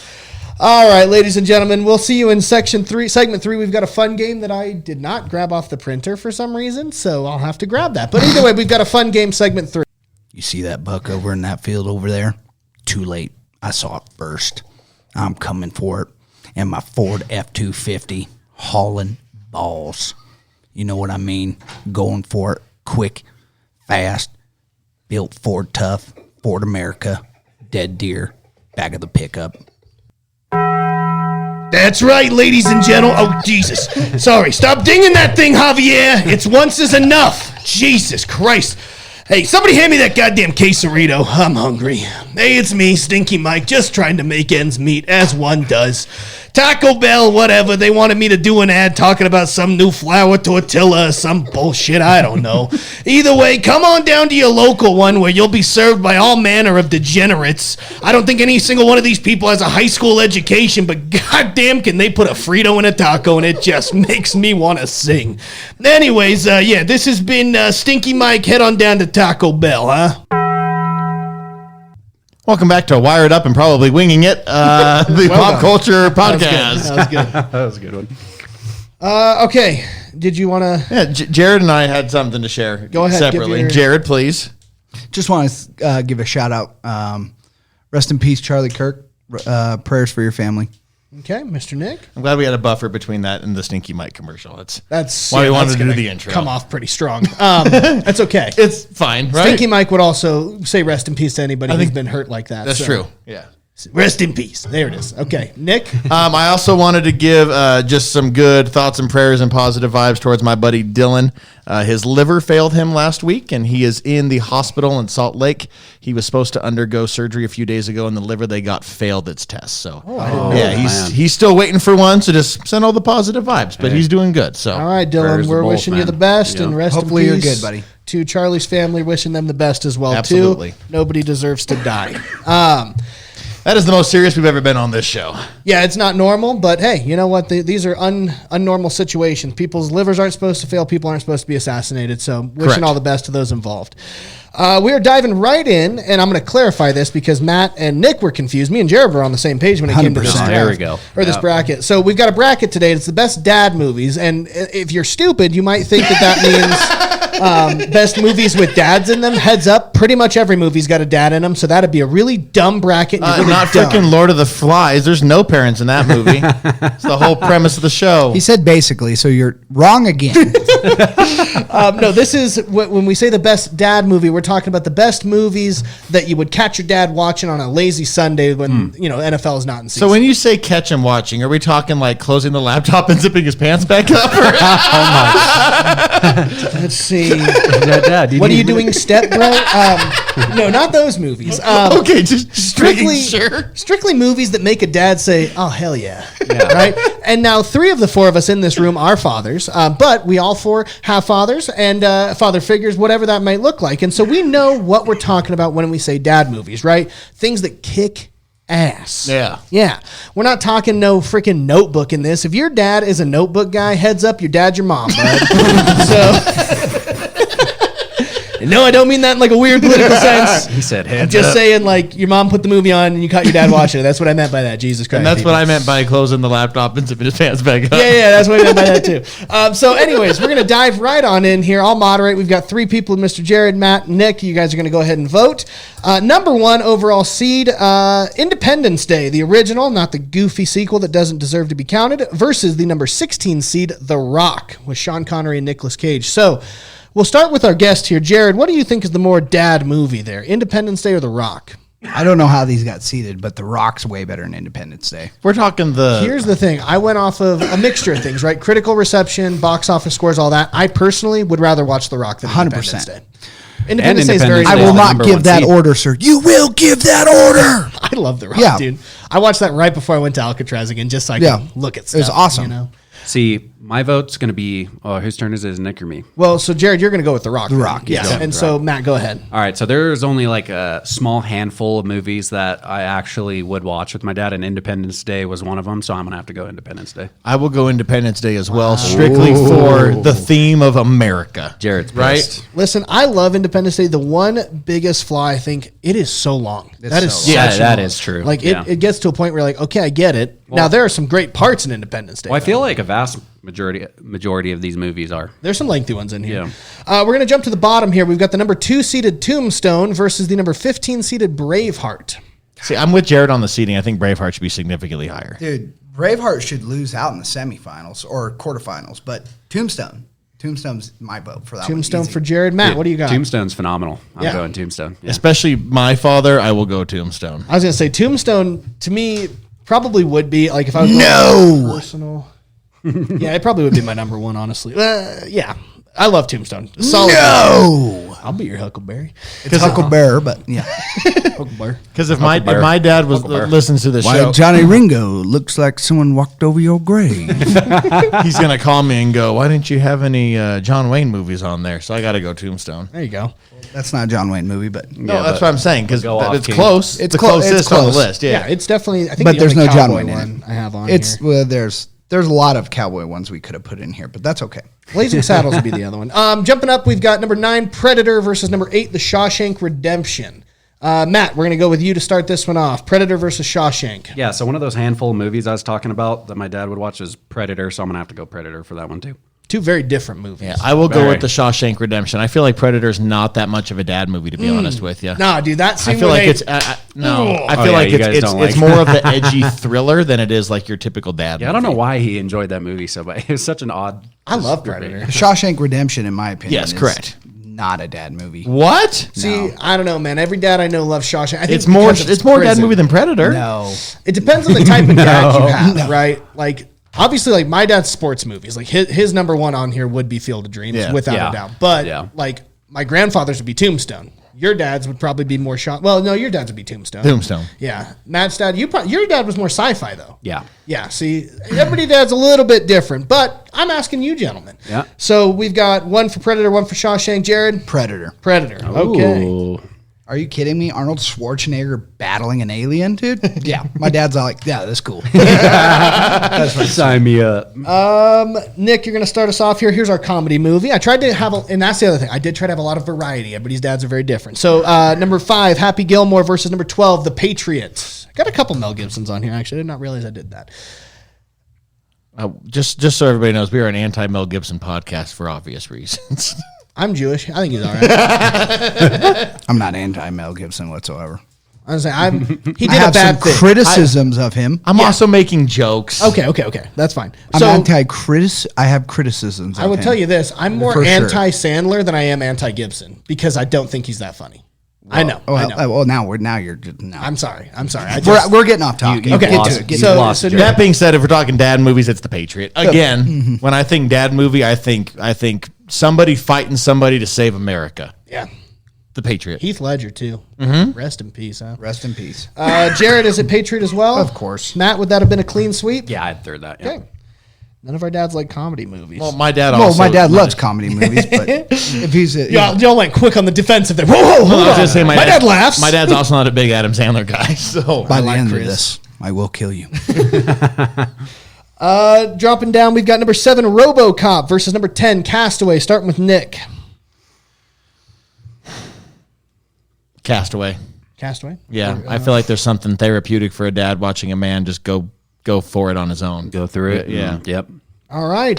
All right, ladies and gentlemen, we'll see you in segment 3. We've got a fun game that I did not grab off the printer for some reason, so I'll have to grab that. But either way, we've got a fun game, segment 3. You see that buck over in that field over there? Too late. I saw it first. I'm coming for it. And my Ford F-250 hauling balls. You know what I mean? Going for it. Quick, fast, built Ford tough, Ford America, dead deer, back of the pickup. That's right, ladies and gentlemen. Oh, Jesus. Sorry. Stop dinging that thing, Javier. It's once is enough. Jesus Christ. Hey, somebody hand me that goddamn quesarito. I'm hungry. Hey, it's me, Stinky Mike, just trying to make ends meet, as one does. Taco Bell, whatever, they wanted me to do an ad talking about some new flour tortilla, some bullshit, I don't know. Either way, come on down to your local one where you'll be served by all manner of degenerates. I don't think any single one of these people has a high school education, but goddamn can they put a Frito in a taco, and it just makes me want to sing. Anyways, this has been Stinky Mike. Head on down to Taco Bell, huh? Welcome back to Wired Up and Probably Winging It, the pop culture podcast. That was good. That was a good one. Okay, did you want to... Yeah, Jared and I had something to share. Go ahead, give separately. your- Jared, please. Just want to give a shout out. Rest in peace, Charlie Kirk. Prayers for your family. Okay, Mr. Nick. I'm glad we had a buffer between that and the Stinky Mike commercial. That's why we wanted that's to do gonna the intro. Come off pretty strong. That's okay. It's fine, right? Stinky Mike would also say rest in peace to anybody who's been hurt like that. That's so. true. Yeah. Rest in peace. There it is. Okay, Nick. I also wanted to give just some good thoughts and prayers and positive vibes towards my buddy Dylan. His liver failed him last week, and he is in the hospital in Salt Lake. He was supposed to undergo surgery a few days ago, and the liver they got failed its test. So, he's still waiting for one. So just send all the positive vibes, but he's doing good. So, All right, Dylan, Prayers to we're both, wishing you man. the best and rest Hopefully in you're peace. good, buddy. To Charlie's family, wishing them the best as well, Absolutely. too. Nobody deserves to die. that is the most serious we've ever been on this show. Yeah, it's not normal, but hey, you know what? These are unnormal situations. People's livers aren't supposed to fail. People aren't supposed to be assassinated. So wishing Correct. all the best to those involved. We are diving right in, and I'm going to clarify this because Matt and Nick were confused. Me and Jared were on the same page when it came to this 100%. There we draft, go. or this Yep. bracket. So we've got a bracket today. It's the best dad movies, and if you're stupid, you might think that means best movies with dads in them. Heads up, pretty much every movie's got a dad in them, so that'd be a really dumb bracket. And you're really Not dumb. freaking Lord of the Flies. There's no parents in that movie. It's the whole premise of the show. He said basically, so you're wrong again. No, this is when we say the best dad movie, we're talking about the best movies that you would catch your dad watching on a lazy Sunday when NFL is not in season. So when you say catch him watching, are we talking like closing the laptop and zipping his pants back up? Let's see. Dad, What are you doing, step bro? No, not those movies. Okay, just Strictly movies that make a dad say, "Oh hell yeah!" Right? And now 3 of the 4 of us in this room are fathers, but we all 4 have fathers and father figures, whatever that might look like, and so we know what we're talking about when we say dad movies, right? Things that kick ass. Yeah. We're not talking no freaking Notebook in this. If your dad is a Notebook guy, heads up, your dad's your mom, bud. No, I don't mean that in like a weird political sense. He said heads I'm just up. saying, like, your mom put the movie on and you caught your dad watching it. That's what I meant by that. Jesus Christ. And that's people. what I meant by closing the laptop and zipping his pants back up. Yeah, that's what I meant by that too. So anyways, we're going to dive right on in here. I'll moderate. We've got 3 people, Mr. Jared, Matt, Nick. You guys are going to go ahead and vote. Number 1 overall seed, Independence Day, the original, not the goofy sequel that doesn't deserve to be counted, versus the number 16 seed, The Rock, with Sean Connery and Nicolas Cage. So we'll start with our guest here. Jared, what do you think is the more dad movie there, Independence Day or The Rock? I don't know how these got seated, but The Rock's way better than Independence Day. We're talking Here's the thing. I went off of a mixture of things, right? Critical reception, box office scores, all that. I personally would rather watch The Rock than 100%. Independence Day. Independence Day is very... Independence Day I will the not number give 1 that seed. order, sir. You will give that order. I love The Rock, Yeah. dude. I watched that right before I went to Alcatraz again, just so I can look at stuff. It was awesome. You know? See, my vote's going to be, whose turn is it? Is it Nick or me? Well, so Jared, you're going to go with The Rock. The then. Rock, Yeah. yes. And so, Matt, go ahead. All right, so there's only like a small handful of movies that I actually would watch with my dad, and Independence Day was one of them, so I'm going to have to go Independence Day. I will go Independence Day as well, strictly for the theme of America. Jared's Right? pissed. Listen, I love Independence Day. The one biggest flaw, I think, it is so long. That is so such long. a Yeah, that long- is true. Like, Yeah. it gets to a point where, like, okay, I get it. Now, there are some great parts in Independence Day. Well, I though. feel like a vast majority of these movies are. There's some lengthy ones in here. Yeah. We're going to jump to the bottom here. We've got the number 2 seeded Tombstone versus the number 15 seeded Braveheart. See, I'm with Jared on the seating. I think Braveheart should be significantly higher. Dude, Braveheart should lose out in the semifinals or quarterfinals, but Tombstone's my vote for that Tombstone one. Easy. for Jared. Matt, what do you got? Tombstone's phenomenal. I'm Yeah. going Tombstone. Yeah. Especially my father, I will go Tombstone. I was going to say Tombstone, to me, probably would be, like, if I was No! going personal. Yeah, it probably would be my number 1, honestly. Yeah. I love Tombstone. Solid. No! I'll be your Huckleberry. It's Huckleberry, but yeah. Huckleberry. Because if my dad was listens to the Why show, Johnny Ringo looks like someone walked over your grave. he's going to call me and go, why didn't you have any John Wayne movies on there? So I got to go Tombstone. There you go. That's not a John Wayne movie, but No, that's what I'm saying, because go off, it's King. close. It's the closest it's on the close. list. Yeah, Yeah. it's definitely, I think but the there's only no John cowboy Wayne in one it. I have on It's here. well, there's a lot of cowboy ones we could have put in here, but that's okay. Blazing Saddles would be the other one. Jumping up, we've got number 9, Predator versus number 8, The Shawshank Redemption. Matt, we're going to go with you to start this one off. Predator versus Shawshank. Yeah, so one of those handful of movies I was talking about that my dad would watch is Predator, so I'm going to have to go Predator for that one too. 2 very different movies. Yeah, I will go Very. with the Shawshank Redemption. I feel like Predator's not that much of a dad movie, to be honest with you. Nah, dude, that I scene feel when like they- it's no. I Oh, feel yeah, like you guys it's don't like- more of the edgy thriller than it is like your typical dad. Yeah, I don't know why he enjoyed that movie so much. It was such an odd. I love Predator. Shawshank Redemption, in my opinion, Yes, is correct. not a dad movie. What? See, I don't know, man. Every dad I know loves Shawshank. I think It's more. because of It's more dad prison. movie than Predator. No. It depends on the type of dad you have, right? Like, obviously, like my dad's sports movies, like his number 1 on here would be Field of Dreams, Yeah. without Yeah. a doubt. But Yeah. like my grandfather's would be Tombstone. Your dad's would probably be more Well, no, your dad's would be Tombstone. Tombstone. Yeah, Matt's dad. Your dad was more sci-fi though. Yeah. Yeah. See, everybody's dad's a little bit different, but I'm asking you, gentlemen. Yeah. So we've got 1 for Predator, 1 for Shawshank. Jared. Predator. Predator. Okay. Ooh. Are you kidding me? Arnold Schwarzenegger battling an alien, dude? Yeah. My dad's all like, yeah, that's cool. Sign me up. Nick, you're going to start us off here. Here's our comedy movie. I tried to have, and that's the other thing. I did try to have a lot of variety. Everybody's dads are very different. So number 5, Happy Gilmore versus number 12, The Patriots. I got a couple Mel Gibsons on here. Actually, I did not realize I did that. Just so everybody knows, we are an anti-Mel Gibson podcast for obvious reasons. I'm Jewish. I think he's all right. I'm not anti-Mel Gibson whatsoever. I was saying, he did I a have some bad thing. criticisms of him. I'm also making jokes. Okay. That's fine. I'm So I have criticisms of I would him. tell you this. I'm more For sure. anti-Sandler than I am anti-Gibson because I don't think he's that funny. I know. Well, now you're just no. I'm sorry. I just, We're getting off topic. You Okay, Get lost- to it. Get you to it. lost so Jared. That being said, if we're talking dad movies, it's The Patriot. Again, when I think dad movie, I think somebody fighting somebody to save America. yeah. The Patriot. Heath Ledger too. Rest in peace. Huh? Rest in peace. Jared, is it Patriot as well? Of course. Matt, would that have been a clean sweep? Yeah, I'd third that. Yeah. Okay. None of our dads like comedy movies. Well, my dad Well, also. my dad loves comedy movies, but if he's Y'all went quick on the defensive there. Whoa, hold I was on. gonna say my dad laughs. My dad's also not a big Adam Sandler guy. So by the like end Chris. of this, I will kill you. Dropping down, we've got number 7, RoboCop versus number 10, Castaway. Starting with Nick. Castaway. Castaway. Yeah, I feel like there's something therapeutic for a dad watching a man just go for it on his own. Go through it. Yeah. Yep. All right.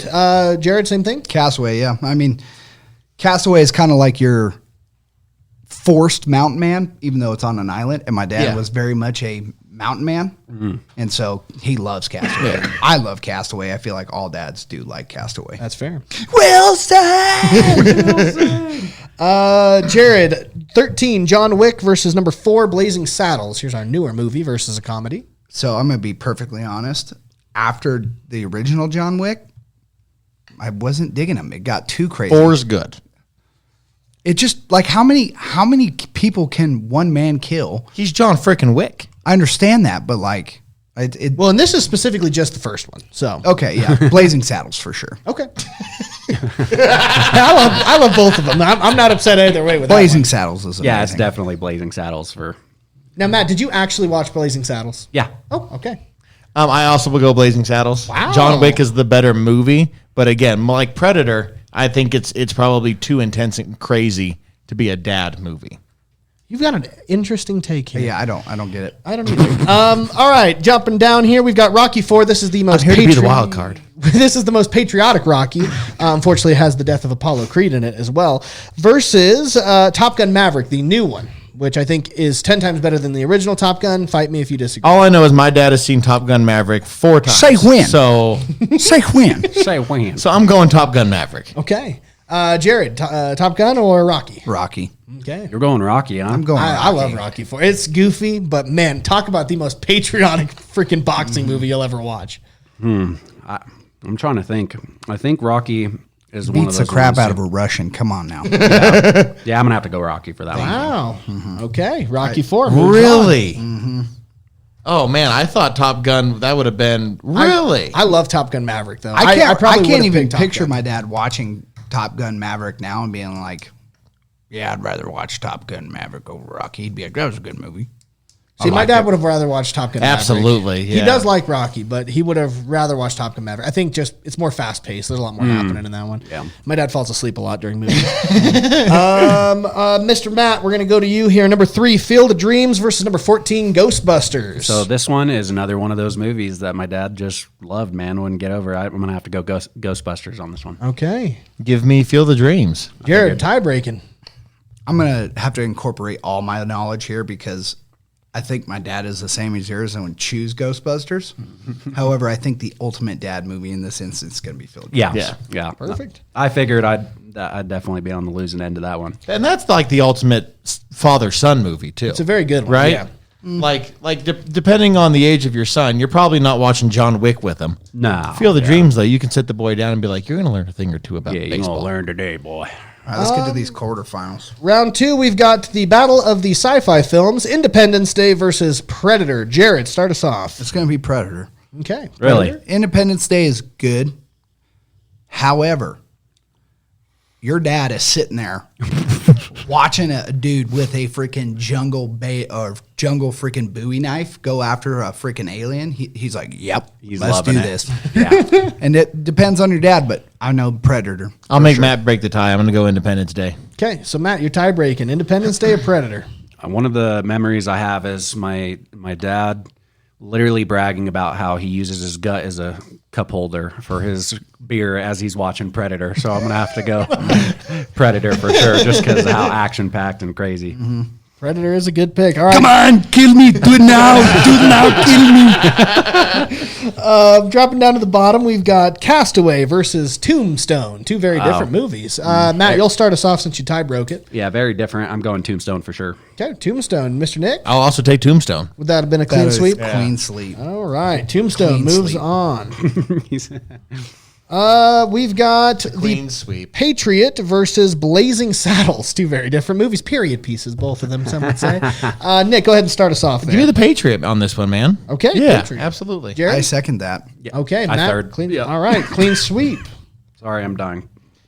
Jared, same thing? Castaway, yeah. I mean, Castaway is kind of like your forced mountain man, even though it's on an island. And my dad Yeah. was very much a mountain man, and so he loves Castaway. I love Castaway. I feel like all dads do like Castaway. That's fair. Wilson. Jared, 13, John Wick versus number 4, Blazing Saddles. Here's our newer movie versus a comedy. So I'm gonna be perfectly honest. After the original John Wick, I wasn't digging him. It got too crazy. 4's good. It just like how many people can one man kill? He's John frickin' Wick. I understand that, but like it. Well, and this is specifically just the first one. So, Okay, yeah, Blazing Saddles for sure. okay. I love both of them. I'm not upset either way with Blazing that Saddles is amazing. Yeah, it's definitely Blazing Saddles for. one. Now, Matt, did you actually watch Blazing Saddles? Yeah. Oh, okay. I also will go Blazing Saddles. Wow. John Wick is the better movie, but again, like Predator, I think it's probably too intense and crazy to be a dad movie. You've got an interesting take here. Yeah, I don't get it. I don't either. All right, jumping down here, we've got Rocky 4. This is the most I'm here to be the wild card. This is the most patriotic Rocky. Unfortunately, it has the death of Apollo Creed in it as well. Versus Top Gun Maverick, the new one, which I think is 10 times better than the original Top Gun. Fight me if you disagree. All I know is my dad has seen Top Gun Maverick 4 times. Say when. So Say when. Say when. so I'm going Top Gun Maverick. Okay. Jared, Top Gun or Rocky? Rocky. Okay. You're going Rocky, huh? I'm going. I love Rocky 4. It's goofy, but man, talk about the most patriotic freaking boxing movie you'll ever watch. I'm trying to think. I think Rocky is one of Beats those. the crap ones out of too. a Russian. Come on now. Yeah, I'm gonna have to go Rocky for that one. Wow. Okay. Rocky 4. moves on. Really? Oh man, I thought Top Gun that would have been really. I love Top Gun Maverick, though. I can't probably would've even picked Top picture Gun. my dad watching Top Gun Maverick now and being like, "Yeah, I'd rather watch Top Gun Maverick over Rocky." He'd be like, "That was a good movie." See, my dad would have rather watched Top Gun Maverick. Absolutely, He yeah. does like Rocky, but he would have rather watched Top Gun Maverick. I think just it's more fast paced. There's a lot more happening in that one. Yeah. My dad falls asleep a lot during movies. Mr. Matt, we're going to go to you here. Number 3, Field of Dreams versus number 14, Ghostbusters. So this one is another one of those movies that my dad just loved. Man, wouldn't get over. I'm gonna have to go Ghostbusters on this one. Okay. Give me Field of Dreams. Jared, tie breaking. I'm gonna have to incorporate all my knowledge here because I think my dad is the same as yours and would choose Ghostbusters. However, I think the ultimate dad movie in this instance is going to be Phil. Yeah, Perfect. I figured I'd definitely be on the losing end of that one. And that's like the ultimate father-son movie too. It's a very good one. right? Yeah. Like depending on the age of your son, you're probably not watching John Wick with him. No, Field of Dreams though, you can sit the boy down and be like, "You're going to learn a thing or two about Yeah, you're baseball." gonna learn today, boy. All right, let's get to these quarterfinals. Round 2, we've got the battle of the sci-fi films, Independence Day versus Predator. Jared, start us off. It's going to be Predator. Okay. Really? Predator? Independence Day is good. However, your dad is sitting there watching a dude with a freaking jungle freaking Bowie knife go after a freaking alien. He's like, "Yep, He's let's do loving it. this." Yeah, And it depends on your dad, but I know Predator. I'll make Matt break the tie. I'm going to go Independence Day. Okay, so Matt, you're tie breaking. Independence Day or Predator? one of the memories I have is my dad literally bragging about how he uses his gut as a cup holder for his beer as he's watching Predator. So I'm gonna have to go Predator for sure, just because of how action packed and crazy. Predator is a good pick. All right. Come on, kill me. Do it now. Do it now. Kill me. Dropping down to the bottom, we've got Castaway versus Tombstone. Two very different movies. Matt, you'll start us off since you tie broke it. Yeah, very different. I'm going Tombstone for sure. Okay, Tombstone. Mr. Nick, I'll also take Tombstone. would that have been a clean sweep? Clean sweep. All right, Tombstone Clean moves sweep. on. We've got Clean the sweep. Patriot versus Blazing Saddles. Two very different movies. Period pieces, both of them, some would say. Nick, go ahead and start us off there. Give me the Patriot on this one, man. Okay, Yeah, Patriot. absolutely. Jared? I second that. Okay, I Matt. third. Clean. Yeah. All right, clean sweep. Sorry, I'm dying.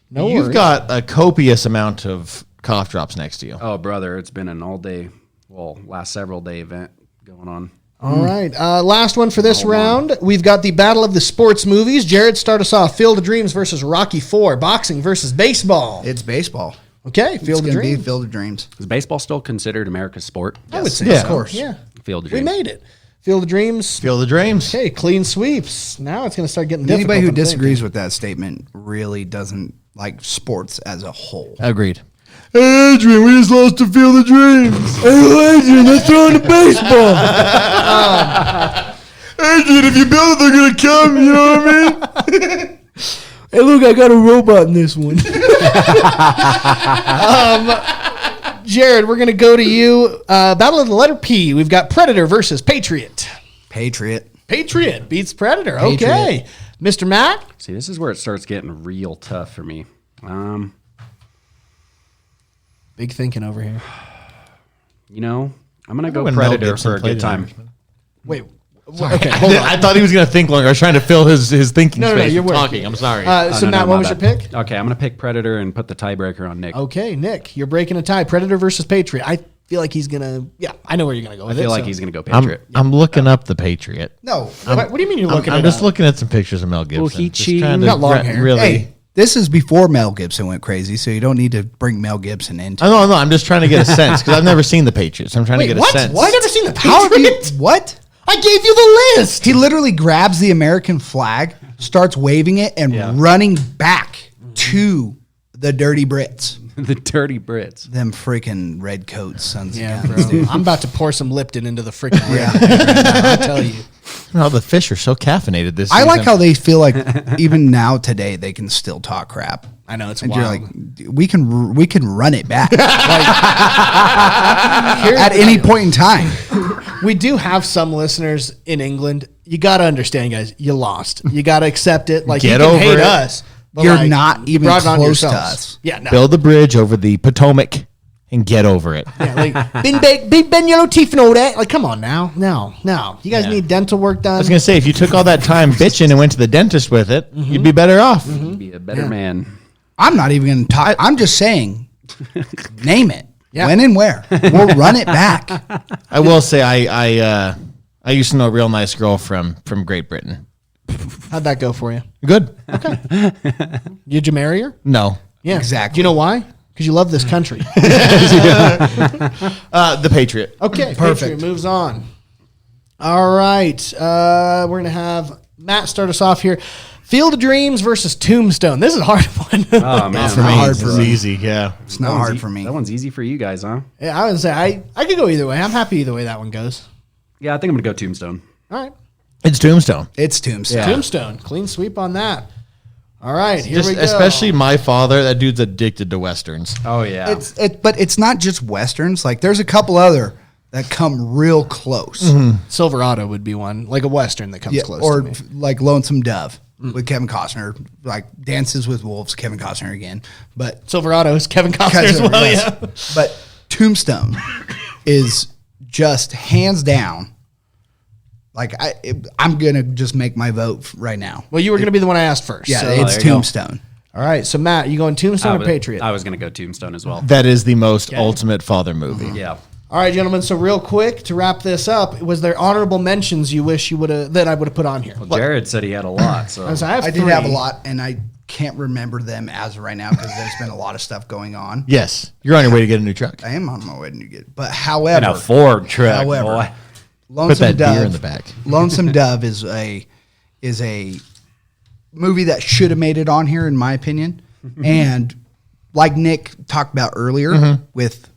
No You've worries. got a copious amount of cough drops next to you. Oh, brother, it's been an all-day, last several-day event going on. All right. Last one for this round. We've got the battle of the sports movies. Jared, start us off. Field of Dreams versus Rocky IV. Boxing versus baseball. It's baseball. Okay, It's Field of going to be Dreams. Field of Dreams. Is baseball still considered America's sport? I would say Yeah. so. Of course. Yeah. Field of We Dreams. made it. Field of Dreams. Feel the dreams. Okay, clean sweeps. Now it's going to start getting difficult. Anybody who I'm disagrees thinking. with that statement really doesn't like sports as a whole. Agreed. Adrian, we just lost to Field of Dreams. Hey, Adrian, they're throwing the baseball. Adrian, if you build it, they're going to come. You know what I mean? Hey, look, I got a robot in this one. Jared, we're going to go to you. Battle of the letter P. We've got Predator versus Patriot. Patriot. Patriot beats Predator. Okay. Patriot. Mr. Matt? See, this is where it starts getting real tough for me. Big thinking over here. You know, I'm going to go when Mel Predator Gibson for a played good in time. Irishman. Wait. Okay, hold on. I thought he was going to think longer. I was trying to fill his thinking No, space you're with working. talking. I'm sorry. So, No, Matt, no, what my was your bad. pick? Okay, I'm going to pick Predator and put the tiebreaker on Nick. Okay, Nick, you're breaking a tie. Predator versus Patriot. I feel like he's going to, I know where you're going to go I with feel it. like so- he's going to go I'm, Patriot. I'm looking up the Patriot. No. What do you mean you're looking I'm at just that? looking at some pictures of Mel Gibson. he Just cheating? trying to Got long hair. Really. Hey, this is before Mel Gibson went crazy, so you don't need to bring Mel Gibson into it. No, I'm just trying to get a sense because I've never seen the Patriots. I'm trying to Wait, get what? a sense. What? I've never seen the How have you, Patriot. what? I gave you the list. He literally grabs the American flag, starts waving it, and running back to the dirty Brits. The Dirty Brits. Them freaking red coats, sons Yeah, of bro. guns, dude. I'm about to pour some Lipton into the freaking ring. I tell you. Oh, the fish are so caffeinated this I season. like how they feel like even now today they can still talk crap. I know, it's And wild. you're like, we can run it back at any point in time. We do have some listeners in England. You got to understand, guys, you lost. You got to accept it. Like, Get you can over hate it. us. but, You're like, not you even brought it on close to yourselves. us. Yeah, no. Build the bridge over the Potomac and get over it. Yeah, like, Big Ben Yellow Teeth and all that. Like, come on now. No. You guys need dental work I done. was going to say, if you took all that time bitching and went to the dentist with it, you'd be better off. Be a better man. I'm not even going to talk. I'm just saying, name it. Yeah. When and where. We'll run it back. I will say, I used to know a real nice girl from Great Britain. How'd that go for you? Good. Did you marry her? No. Yeah. Exactly. Do you know why? Because you love this country. The Patriot. Okay, Perfect. Patriot moves on. All right. We're going to have Matt start us off here. Field of Dreams versus Tombstone. This is a hard one. Oh, man. For me. Hard for It's me. easy, yeah. It's not hard for me. That one's easy for you guys, huh? Yeah, I would say I could go either way. I'm happy either way that one goes. Yeah, I think I'm going to go Tombstone. All right. It's Tombstone. It's Tombstone. Yeah. Tombstone. Clean sweep on that. All right. Here we go. Especially my father, that dude's addicted to Westerns. Oh, yeah. But it's not just Westerns. Like, there's a couple other that come real close. Silverado would be one, like a Western that comes Yeah, close or to me. like Lonesome Dove with Kevin Costner, like Dances with Wolves, Kevin Costner again. But Silverado is Kevin Costner as well, yes. yeah. But Tombstone is just hands down. Like I'm gonna just make my vote right now. Well, you were going to be the one I asked first. Yeah, so- it's there you go. Tombstone. All right. So, Matt, you going Tombstone or Patriot? I was going to go Tombstone as well. That is the most ultimate father movie. Yeah. All right, gentlemen. So, real quick to wrap this up, was there honorable mentions you wish you would have that I would have put on here? Well, Jared said he had a lot, so. I have I did three. have a lot, and I can't remember them as of right now because there's been a lot of stuff going on. Yes. You're on your way to get a new truck. I am on my way to get, but And however, a Ford truck, However, boy. Lonesome Put that Dove beer in the back. Lonesome Dove is a movie that should have made it on here, in my opinion. And like Nick talked about earlier, with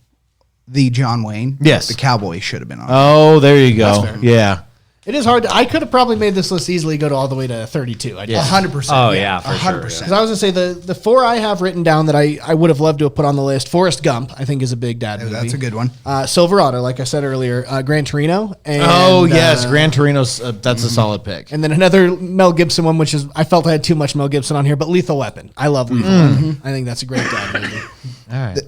the John Wayne. Yes. The Cowboy should have been on. Oh, there you go. That's fair. Yeah. It is hard. I could have probably made this list easily go to all the way to 32. Yeah. 100%. Oh, yeah, for sure, 100%. Because I was going to say the 4 I have written down that I would have loved to have put on the list. Forrest Gump, I think, is a big dad movie. That's a good one. Silverado, like I said earlier. Gran Torino. And, Yes. Gran Torino's, that's a solid pick. And then another Mel Gibson one, which is, I felt I had too much Mel Gibson on here, but Lethal Weapon. I love Lethal Weapon. I think that's a great dad movie. All right.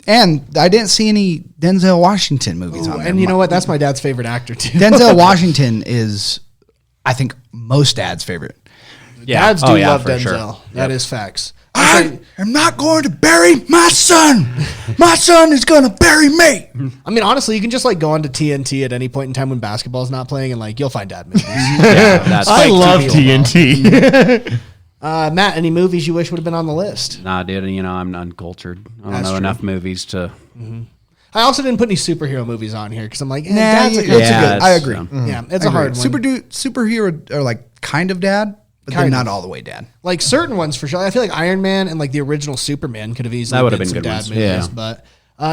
And I didn't see any Denzel Washington movies on there. And you know what? That's my dad's favorite actor, too. Denzel Washington is, I think, most dads' favorite. Dads do love for Denzel. sure. That is facts. I am not going to bury my son. My son is going to bury me. I mean, honestly, you can just like go onto TNT at any point in time when basketball's not playing, and like you'll find dad movies. That's I love TV TNT. Matt, any movies you wish would have been on the list? Nah, dude, I'm uncultured. I don't That's know true. enough movies to. I also didn't put any superhero movies on here because I'm like, Nah, dad's a it's good. a good. I agree. Yeah, it's a hard one. Superhero are like kind of dad, but they're Kind not of. all the way dad. Like certain ones for sure. I feel like Iron Man and like the original Superman could have easily That would have been been some good dad ones. movies. Yeah. But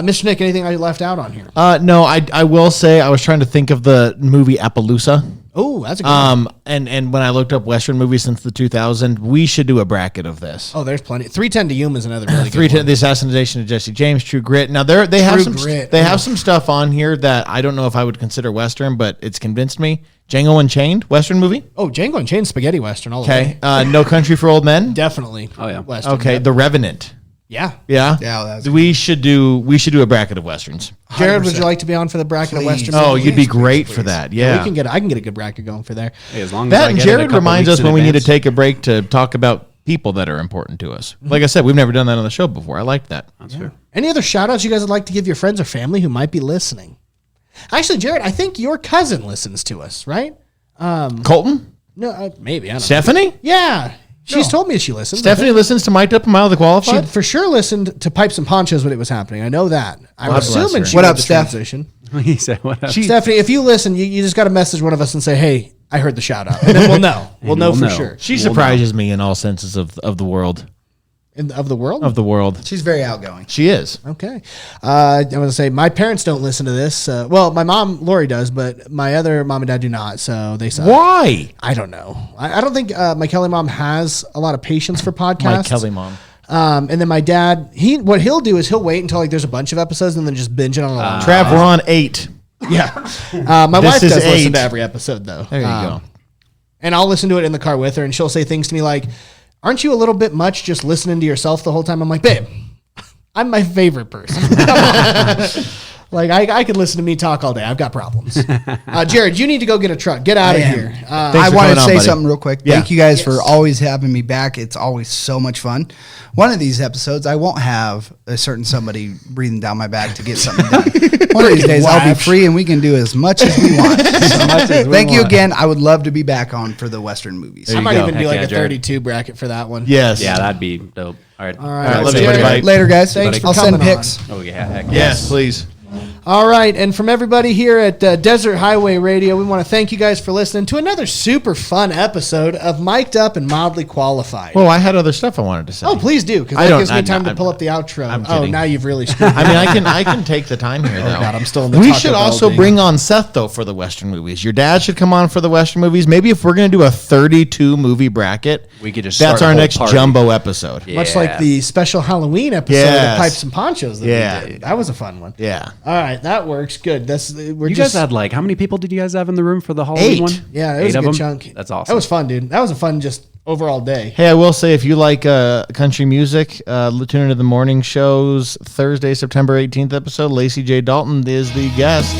Mr. Nick, anything I left out on here? No, I will say I was trying to think of the movie Appaloosa. Oh, that's a good one. And when I looked up Western movies since the 2000, we should do a bracket of this. Oh, there's plenty. 310 to Yuma is another really good 310, one. the assassination of Jesse James, True Grit. Now they have True some Grit. they have some stuff on here that I don't know if I would consider Western, but it's convinced me. Django Unchained, Western movie. Oh, Django Unchained, spaghetti western all the Okay. way. No Country for Old Men. Definitely. Oh, yeah. Western. Okay. Yep. The Revenant. Yeah. Yeah. Yeah, that's we should do a bracket of Westerns. Jared, would 100%. you like to be on for the bracket of Please. Western? Oh, movies? you'd be Please, great please, for please. that. Yeah. I can get a good bracket going for there. Hey, as long as That I and get it a Jared couple reminds weeks us in when we need to advance. take a break to talk about people that are important to us. Like I said, we've never done that on the show before. I like that. That's fair. Any other shout outs you guys would like to give your friends or family who might be listening? Actually, Jared, I think your cousin listens to us, right? Colton? No, maybe. I don't know. Stephanie? Yeah. She's told me she listens. Stephanie listens to Mic'd Up and Mildly She Qualified? for sure listened to Pipes and Ponchos when it was happening. I know that. I'm bless assuming her. she What made up, the Steph? transition. He said, "What up?" Stephanie, if you listen, you just got to message one of us and say, "Hey, I heard the shout out," and then we'll know. We'll know for sure. She surprises me in all senses of the world. Of the world. Of the world. She's very outgoing. She is. Okay. I want to say my parents don't listen to this. Well, my mom, Lori, does, but my other mom and dad do not, so they suck. Why? I don't know. I don't think my Kelly mom has a lot of patience for podcasts. My Kelly mom. And then my dad, what he'll do is he'll wait until like there's a bunch of episodes and then just binge it on a long. Trav, we're on 8. Yeah. My This wife is does listen 8. to every episode though. There you go. And I'll listen to it in the car with her, and she'll say things to me like, "Aren't you a little bit much just listening to yourself the whole time?" I'm like, "Babe, I'm my favorite person." Like I could listen to me talk all day. I've got problems. Jared, you need to go get a truck. Get out of here. I for want to coming on, say buddy. something real quick. Yeah. Thank you guys for always having me back. It's always so much fun. One of these episodes, I won't have a certain somebody breathing down my back to get something done. One of these days, I'll be free and we can do as much as we want. So, thank you again. I would love to be back on for the Western movies. I might go. even do Heck like yeah, a Jared. 32 bracket for that one. Yes. Yeah, that'd be dope. All right. All right. love you, Jared, buddy. Later, guys. Thanks for I'll send coming on. pics. Oh yeah. Heck Yes, please. All right, and from everybody here at Desert Highway Radio, we want to thank you guys for listening to another super fun episode of Mic'd Up and Mildly Qualified. Well, I had other stuff I wanted to say. Oh, please do, because I that don't- gives me time to I'm- pull up the outro. I'm Oh, kidding. now you've really screwed me. I mean, I can take the time here, though. God, I'm still in the We Taco should Bell also thing. bring on Seth, though, for the Western movies. Your dad should come on for the Western movies. Maybe if we're going to do a 32 movie bracket, We could just that's start a our whole next party. jumbo episode. Yeah. Much like the special Halloween episode Yes. of Pipes and Ponchos that Yeah. we did. That was a fun one. Yeah. All right, that works. Good. We're You just guys had like how many people did you guys have in the room for the Halloween 8. one? yeah, it was 8 a of good them? chunk. That's awesome. That was fun, dude. That was a fun just overall day. Hey, I will say, if you like country music, tune into the morning show's Thursday, September 18th episode. Lacey J. Dalton is the guest.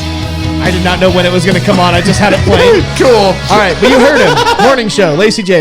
I did not know when it was going to come on. I just had it playing. Cool. All right, but you heard him. Morning show, Lacey J.